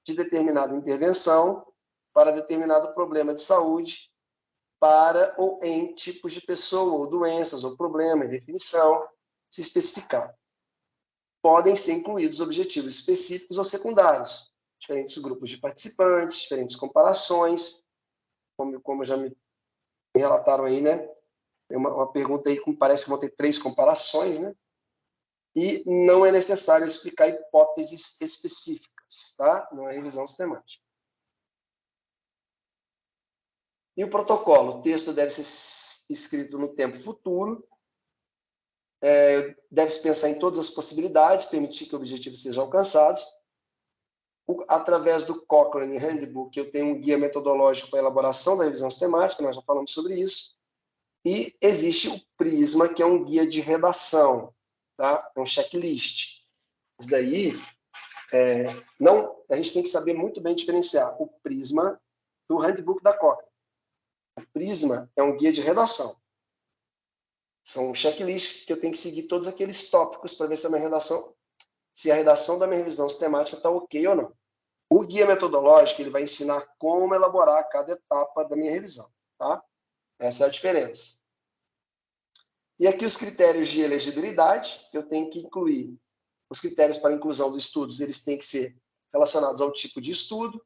de determinada intervenção para determinado problema de saúde, para ou em tipos de pessoa, ou doenças, ou problema, em definição, se especificado. Podem ser incluídos objetivos específicos ou secundários, diferentes grupos de participantes, diferentes comparações, como já me relataram aí, né? Tem uma pergunta aí que parece que vão ter 3 comparações, né? E não é necessário explicar hipóteses específicas, tá? Não é revisão sistemática. E o protocolo? O texto deve ser escrito no tempo futuro, deve-se pensar em todas as possibilidades, permitir que objetivos sejam alcançados. Através do Cochrane Handbook, eu tenho um guia metodológico para a elaboração da revisão sistemática, nós já falamos sobre isso. E existe o Prisma, que é um guia de redação, tá? É um checklist. Isso daí, a gente tem que saber muito bem diferenciar o Prisma do Handbook da Cochrane. O Prisma é um guia de redação. São checklists que eu tenho que seguir todos aqueles tópicos para ver se a redação da minha revisão sistemática está ok ou não. O guia metodológico, ele vai ensinar como elaborar cada etapa da minha revisão, tá? Essa é a diferença. E aqui os critérios de elegibilidade, eu tenho que incluir os critérios para inclusão dos estudos, eles têm que ser relacionados ao tipo de estudo,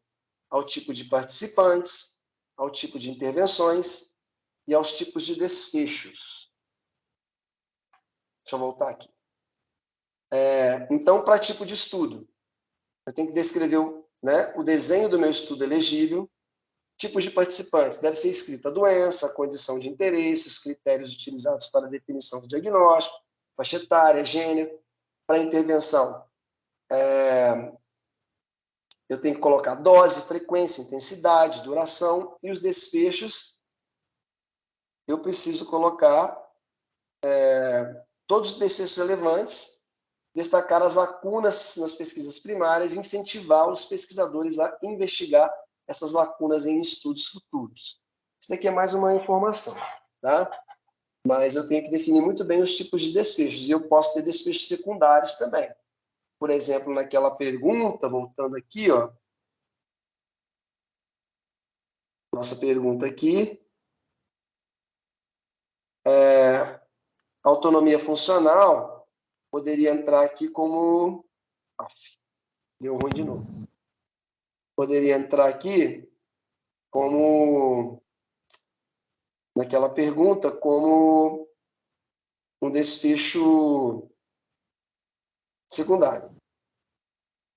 ao tipo de participantes, ao tipo de intervenções e aos tipos de desfechos. Deixa eu voltar aqui. Então, para tipo de estudo, eu tenho que descrever o desenho do meu estudo elegível, tipos de participantes, deve ser escrita a doença, a condição de interesse, os critérios utilizados para a definição do diagnóstico, faixa etária, gênero. Para intervenção, eu tenho que colocar dose, frequência, intensidade, duração, e os desfechos, eu preciso colocar todos os desfechos relevantes, destacar as lacunas nas pesquisas primárias e incentivar os pesquisadores a investigar essas lacunas em estudos futuros. Isso daqui é mais uma informação, tá? Mas eu tenho que definir muito bem os tipos de desfechos, e eu posso ter desfechos secundários também. Por exemplo, naquela pergunta, voltando aqui, ó, nossa pergunta aqui, autonomia funcional poderia entrar aqui como... Deu ruim de novo. Poderia entrar aqui como... naquela pergunta, como um desfecho secundário.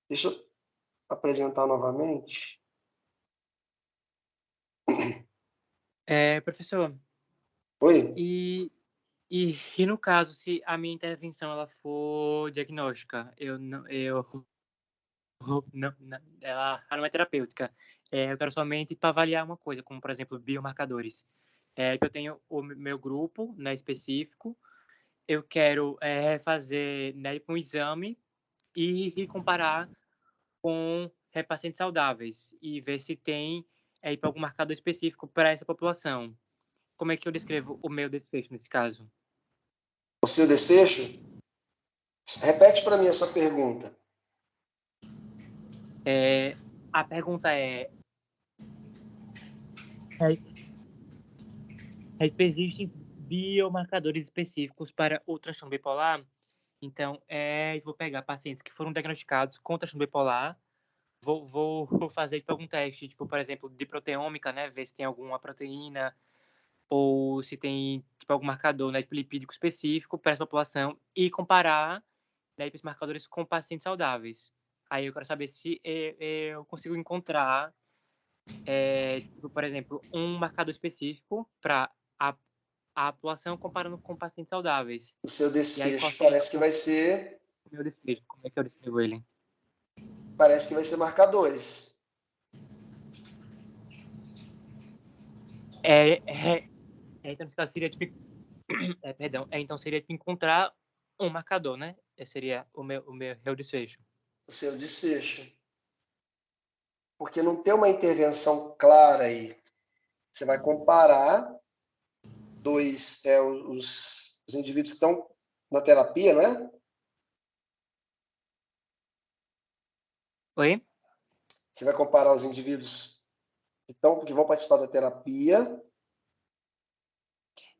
Deixa eu apresentar novamente. Professor, Oi? E no caso, se a minha intervenção ela for diagnóstica, ela não é terapêutica. Eu quero somente para avaliar uma coisa, como por exemplo biomarcadores. Eu tenho o meu grupo, né, específico. Eu quero fazer, né, um exame e comparar com pacientes saudáveis e ver se tem algum marcador específico para essa população. Como é que eu descrevo o meu desfecho nesse caso? O seu desfecho? Repete para mim a sua pergunta. A pergunta existem biomarcadores específicos para o transtorno bipolar? Então, eu vou pegar pacientes que foram diagnosticados com transtorno bipolar, vou fazer algum teste, por exemplo, de proteômica, né, ver se tem alguma proteína ou se tem algum marcador, né, lipídico específico para essa população e comparar, né, esses marcadores com pacientes saudáveis. Aí eu quero saber se eu consigo encontrar, por exemplo, um marcador específico para a atuação comparando com pacientes saudáveis. O seu E aí, desfecho qual parece que vai ser... o meu desfecho? Como é que eu descrevo ele? Parece que vai ser marcadores. Então, nesse caso, seria tipo... então seria tipo encontrar um marcador, né? Esse seria o meu desfecho. O seu desfecho. Porque não tem uma intervenção clara aí. Você vai comparar os indivíduos que estão na terapia, não é? Oi? Você vai comparar os indivíduos que vão participar da terapia.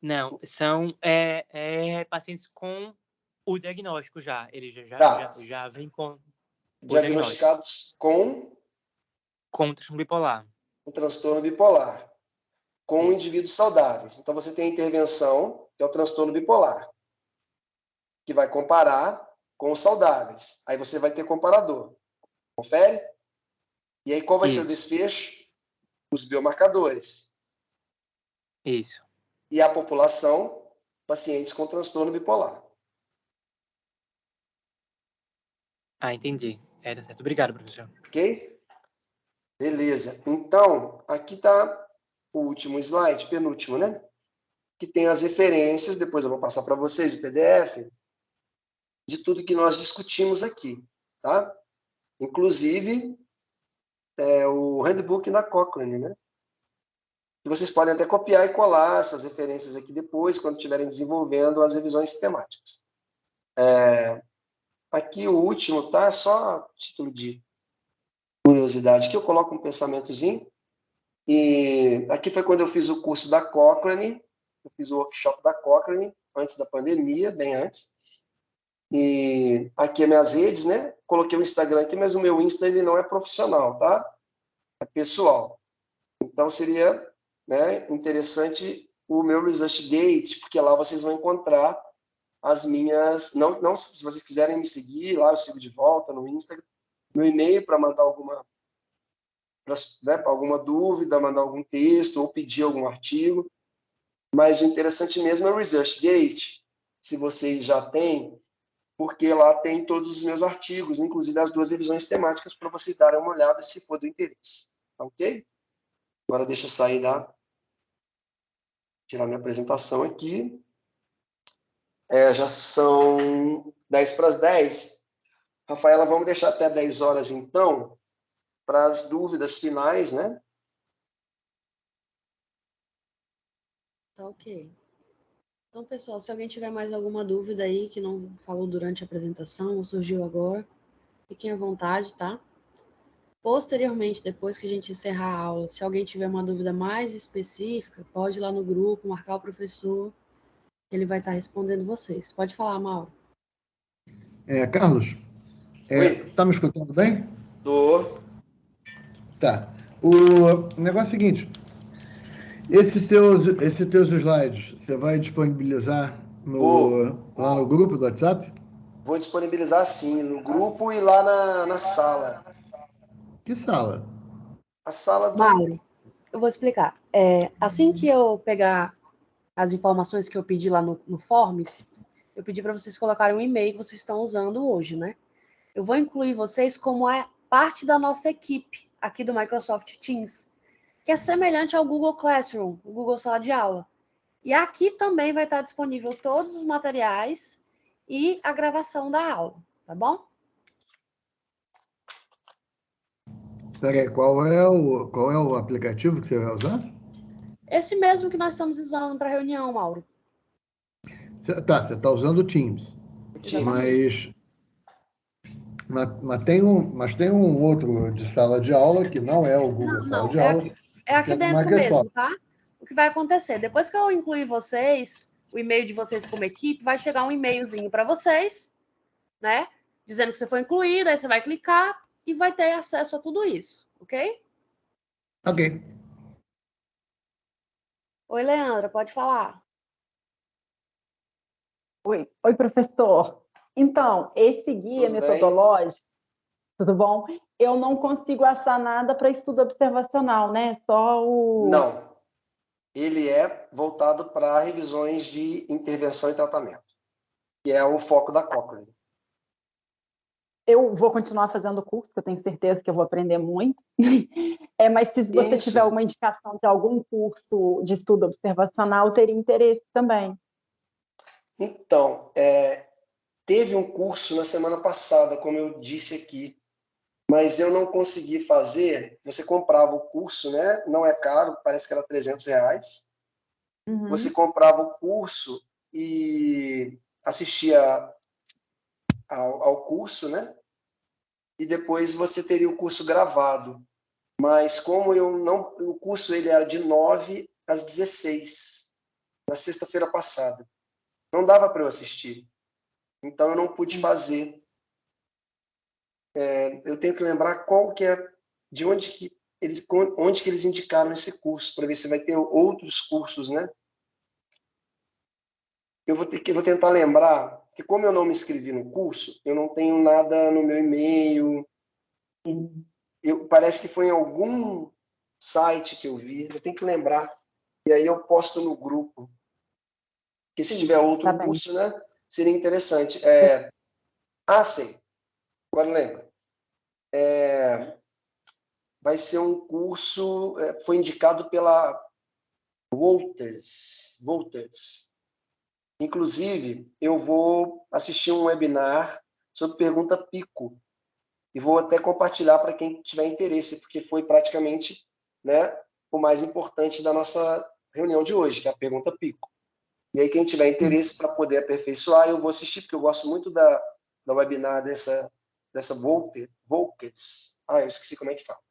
Não, são pacientes com o diagnóstico já. Eles já vêm com o diagnóstico. Diagnosticados com Transtorno bipolar. o transtorno bipolar. Com indivíduos saudáveis. Então, você tem a intervenção, que é o transtorno bipolar, que vai comparar com os saudáveis. Aí você vai ter comparador. Confere? E aí, qual vai ser o desfecho? Os biomarcadores. Isso. E a população, pacientes com transtorno bipolar. Ah, entendi. Tá certo. Obrigado, professor. Ok? Beleza. Então, aqui está o último slide, penúltimo, né? Que tem as referências, depois eu vou passar para vocês o PDF, de tudo que nós discutimos aqui, tá? Inclusive, o handbook da Cochrane, né? E vocês podem até copiar e colar essas referências aqui depois, quando estiverem desenvolvendo as revisões sistemáticas. Aqui o último, tá? Só título de curiosidade, que eu coloco um pensamentozinho. E aqui foi quando eu fiz o curso da Cochrane, eu fiz o workshop da Cochrane, antes da pandemia, bem antes. E aqui é minhas redes, né? Coloquei o Instagram aqui, mas o meu Insta ele não é profissional, tá? É pessoal. Então seria, né, interessante o meu ResearchGate, porque lá vocês vão encontrar as minhas... Não, se vocês quiserem me seguir, lá eu sigo de volta no Instagram. Meu e-mail para mandar alguma dúvida, mandar algum texto ou pedir algum artigo. Mas o interessante mesmo é o ResearchGate, se vocês já têm, porque lá tem todos os meus artigos, inclusive as 2 revisões temáticas, para vocês darem uma olhada se for do interesse. Tá ok? Agora deixa eu sair tirar minha apresentação aqui. Já são 10 para as 10. Rafaela, vamos deixar até 10 horas, então, para as dúvidas finais, né? Tá ok. Então, pessoal, se alguém tiver mais alguma dúvida aí que não falou durante a apresentação ou surgiu agora, fiquem à vontade, tá? Posteriormente, depois que a gente encerrar a aula, se alguém tiver uma dúvida mais específica, pode ir lá no grupo, marcar o professor, ele vai estar respondendo vocês. Pode falar, Mauro. Carlos, tá me escutando bem? Tô. Tá. O negócio é o seguinte, esses teus slides, você vai disponibilizar lá no grupo do WhatsApp? Vou disponibilizar sim, no grupo e lá na sala. Que sala? A sala do... Mauro, eu vou explicar. Assim que eu pegar as informações que eu pedi lá no Forms, eu pedi para vocês colocarem um e-mail que vocês estão usando hoje, né? Eu vou incluir vocês como parte da nossa equipe aqui do Microsoft Teams, que é semelhante ao Google Classroom, o Google Sala de Aula. E aqui também vai estar disponível todos os materiais e a gravação da aula, tá bom? Peraí, qual é o aplicativo que você vai usar? Esse mesmo que nós estamos usando para reunião, Mauro. Você está usando o Teams. Mas tem um outro de sala de aula que não é o Google Sala de Aula. É aqui dentro mesmo, tá? O que vai acontecer? Depois que eu incluir vocês, o e-mail de vocês como equipe, vai chegar um e-mailzinho para vocês, né? Dizendo que você foi incluído, aí você vai clicar e vai ter acesso a tudo isso, ok? Ok. Oi, Leandra, pode falar. Oi, professor. Então, esse guia metodológico, tudo bom? Eu não consigo achar nada para estudo observacional, né? Só o... Não. ele é voltado para revisões de intervenção e tratamento, que é o foco da Cochrane. Eu vou continuar fazendo o curso, que eu tenho certeza que eu vou aprender muito. Mas se você Isso. tiver alguma indicação de algum curso de estudo observacional, teria interesse também. Então, teve um curso na semana passada, como eu disse aqui, mas eu não consegui fazer. Você comprava o curso, né? Não é caro, parece que era R$300. Uhum. Você comprava o curso e assistia ao curso, né? E depois você teria o curso gravado. Mas como eu não, o curso ele era de 9 às 16 na sexta-feira passada. Não dava para eu assistir. Então eu não pude fazer. Eu tenho que lembrar qual que é, de onde que eles indicaram esse curso, para ver se vai ter outros cursos, né? Eu vou tentar lembrar que como eu não me inscrevi no curso, eu não tenho nada no meu e-mail. Parece que foi em algum site que eu vi. Eu tenho que lembrar. E aí eu posto no grupo. Que se tiver outro tá curso, né? Seria interessante. Sei. Agora lembra. Vai ser um curso, foi indicado pela Wolters. Inclusive, eu vou assistir um webinar sobre pergunta Pico e vou até compartilhar para quem tiver interesse, porque foi praticamente, né, o mais importante da nossa reunião de hoje, que é a pergunta Pico. E aí, quem tiver interesse para poder aperfeiçoar, eu vou assistir, porque eu gosto muito da webinar dessa Wolters. Eu esqueci como é que fala.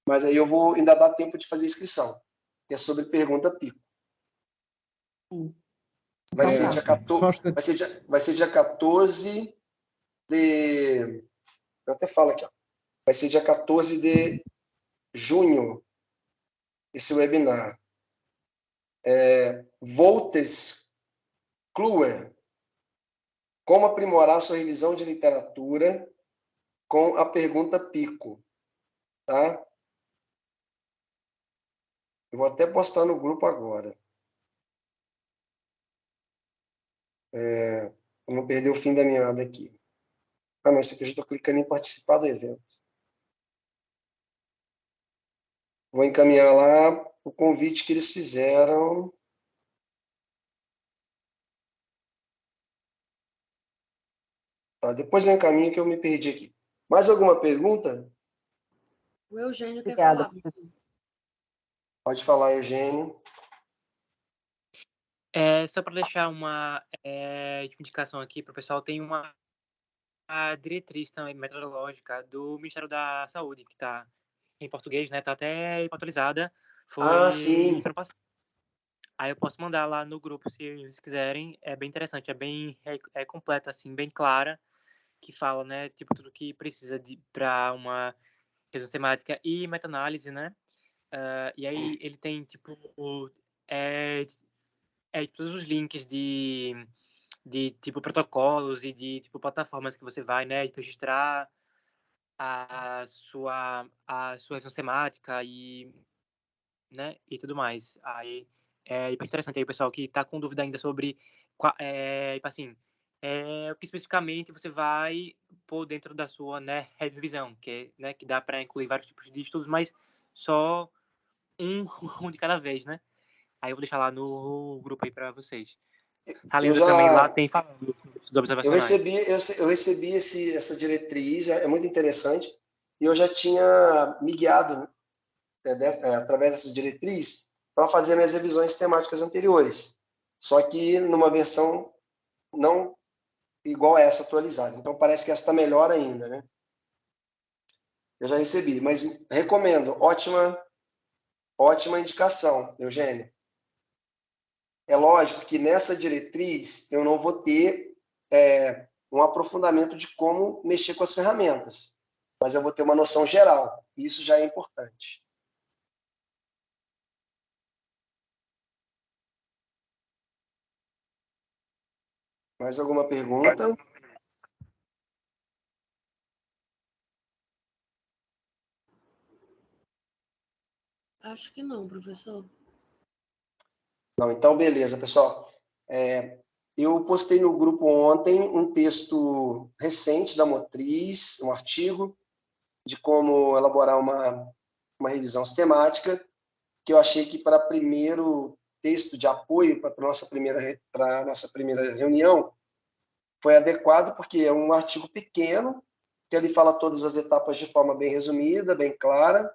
Mas aí ainda dá tempo de fazer inscrição, que é sobre pergunta Pico. Vai ser dia 14, vai ser dia 14 de... Eu até falo aqui, ó. Vai ser dia 14 de junho, esse webinar. Wolters Kluwer, como aprimorar sua revisão de literatura com a pergunta Pico. Tá? Eu vou até postar no grupo agora. Para não perder o fim da meada aqui. Não, isso aqui eu já estou clicando em participar do evento. Vou encaminhar lá o convite que eles fizeram. Tá, depois eu encaminho que eu me perdi aqui. Mais alguma pergunta? O Eugênio quer Obrigada. falar. Pode falar, Eugênio. Só para deixar uma indicação aqui para o pessoal, tem a diretriz também metodológica do Ministério da Saúde, que está em português, né? Está até atualizada. Foi Sim. ano passado. Aí eu posso mandar lá no grupo, se eles quiserem. É bem interessante, é bem completa, assim, bem clara, que fala, né? Tipo, tudo que precisa para uma revisão temática e meta-análise, né? E aí ele tem, tipo, todos os links de tipo protocolos e de tipo plataformas que você vai, né, registrar a sua revisão temática e, né, e tudo mais. Aí é interessante aí o pessoal que está com dúvida ainda sobre tipo assim, o que especificamente você vai pôr dentro da sua, né, revisão, que dá para incluir vários tipos de estudos, mas só um de cada vez, né? Aí eu vou deixar lá no grupo aí para vocês. A Lenda também lá tem falando do observacionais. Eu recebi essa diretriz, é muito interessante, e eu já tinha me guiado através dessa diretriz para fazer minhas revisões temáticas anteriores, só que numa versão não igual a essa atualizada. Então parece que essa está melhor ainda, né? Eu já recebi, mas recomendo, ótima indicação, Eugênio. É lógico que nessa diretriz eu não vou ter um aprofundamento de como mexer com as ferramentas, mas eu vou ter uma noção geral. E isso já é importante. Mais alguma pergunta? Acho que não, professor. Não, então, beleza, pessoal. Eu postei no grupo ontem um texto recente da Motriz, um artigo de como elaborar uma revisão sistemática, que eu achei que para primeiro texto de apoio para a nossa primeira reunião foi adequado, porque é um artigo pequeno, que ele fala todas as etapas de forma bem resumida, bem clara,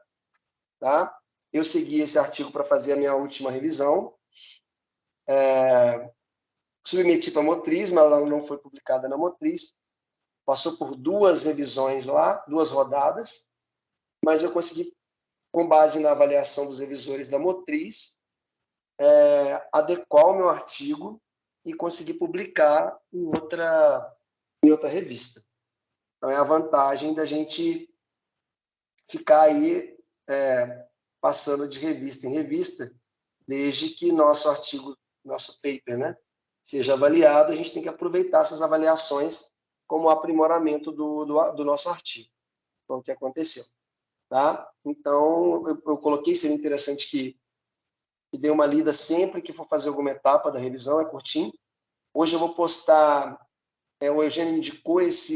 tá? Eu segui esse artigo para fazer a minha última revisão, submeti para a Motriz, mas ela não foi publicada na Motriz, passou por 2 revisões lá, 2 rodadas, mas eu consegui, com base na avaliação dos revisores da Motriz, adequar o meu artigo e conseguir publicar em outra revista. Então, é a vantagem da gente ficar aí passando de revista em revista, desde que nosso artigo, nosso paper, né, seja avaliado, a gente tem que aproveitar essas avaliações como aprimoramento do nosso artigo. Foi o que aconteceu. Tá? Então, eu coloquei, seria interessante que dê uma lida sempre que for fazer alguma etapa da revisão, é curtinho. Hoje eu vou postar, o Eugênio indicou essa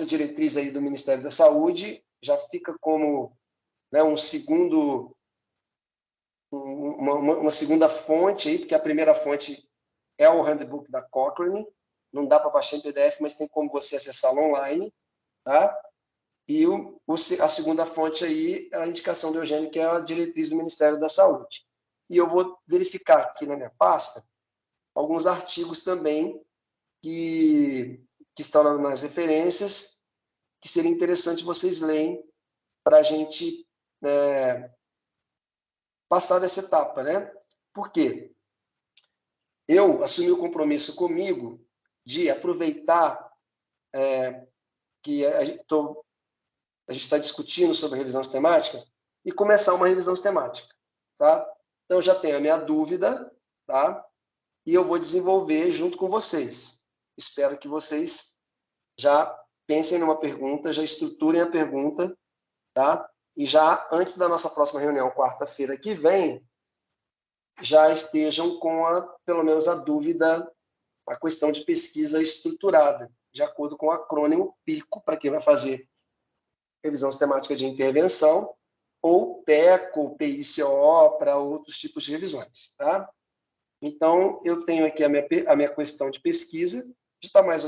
diretriz aí do Ministério da Saúde, já fica como, né, uma segunda fonte aí, porque a primeira fonte é o handbook da Cochrane, não dá para baixar em PDF, mas tem como você acessá-lo online, tá? E a segunda fonte aí é a indicação do Eugênio, que é a diretriz do Ministério da Saúde. E eu vou verificar aqui na minha pasta alguns artigos também que estão nas referências, que seria interessante vocês lerem para a gente passar dessa etapa, né? Por quê? Eu assumi o compromisso comigo de aproveitar que a gente está discutindo sobre revisão sistemática e começar uma revisão sistemática, tá? Então, eu já tenho a minha dúvida, tá? E eu vou desenvolver junto com vocês. Espero que vocês já pensem numa pergunta, já estruturem a pergunta, tá? E já, antes da nossa próxima reunião, quarta-feira que vem, já estejam com pelo menos a dúvida, a questão de pesquisa estruturada, de acordo com o acrônimo PICO, para quem vai fazer revisão sistemática de intervenção, ou PECO, PICO, para outros tipos de revisões, tá? Então, eu tenho aqui a minha questão de pesquisa, de estar mais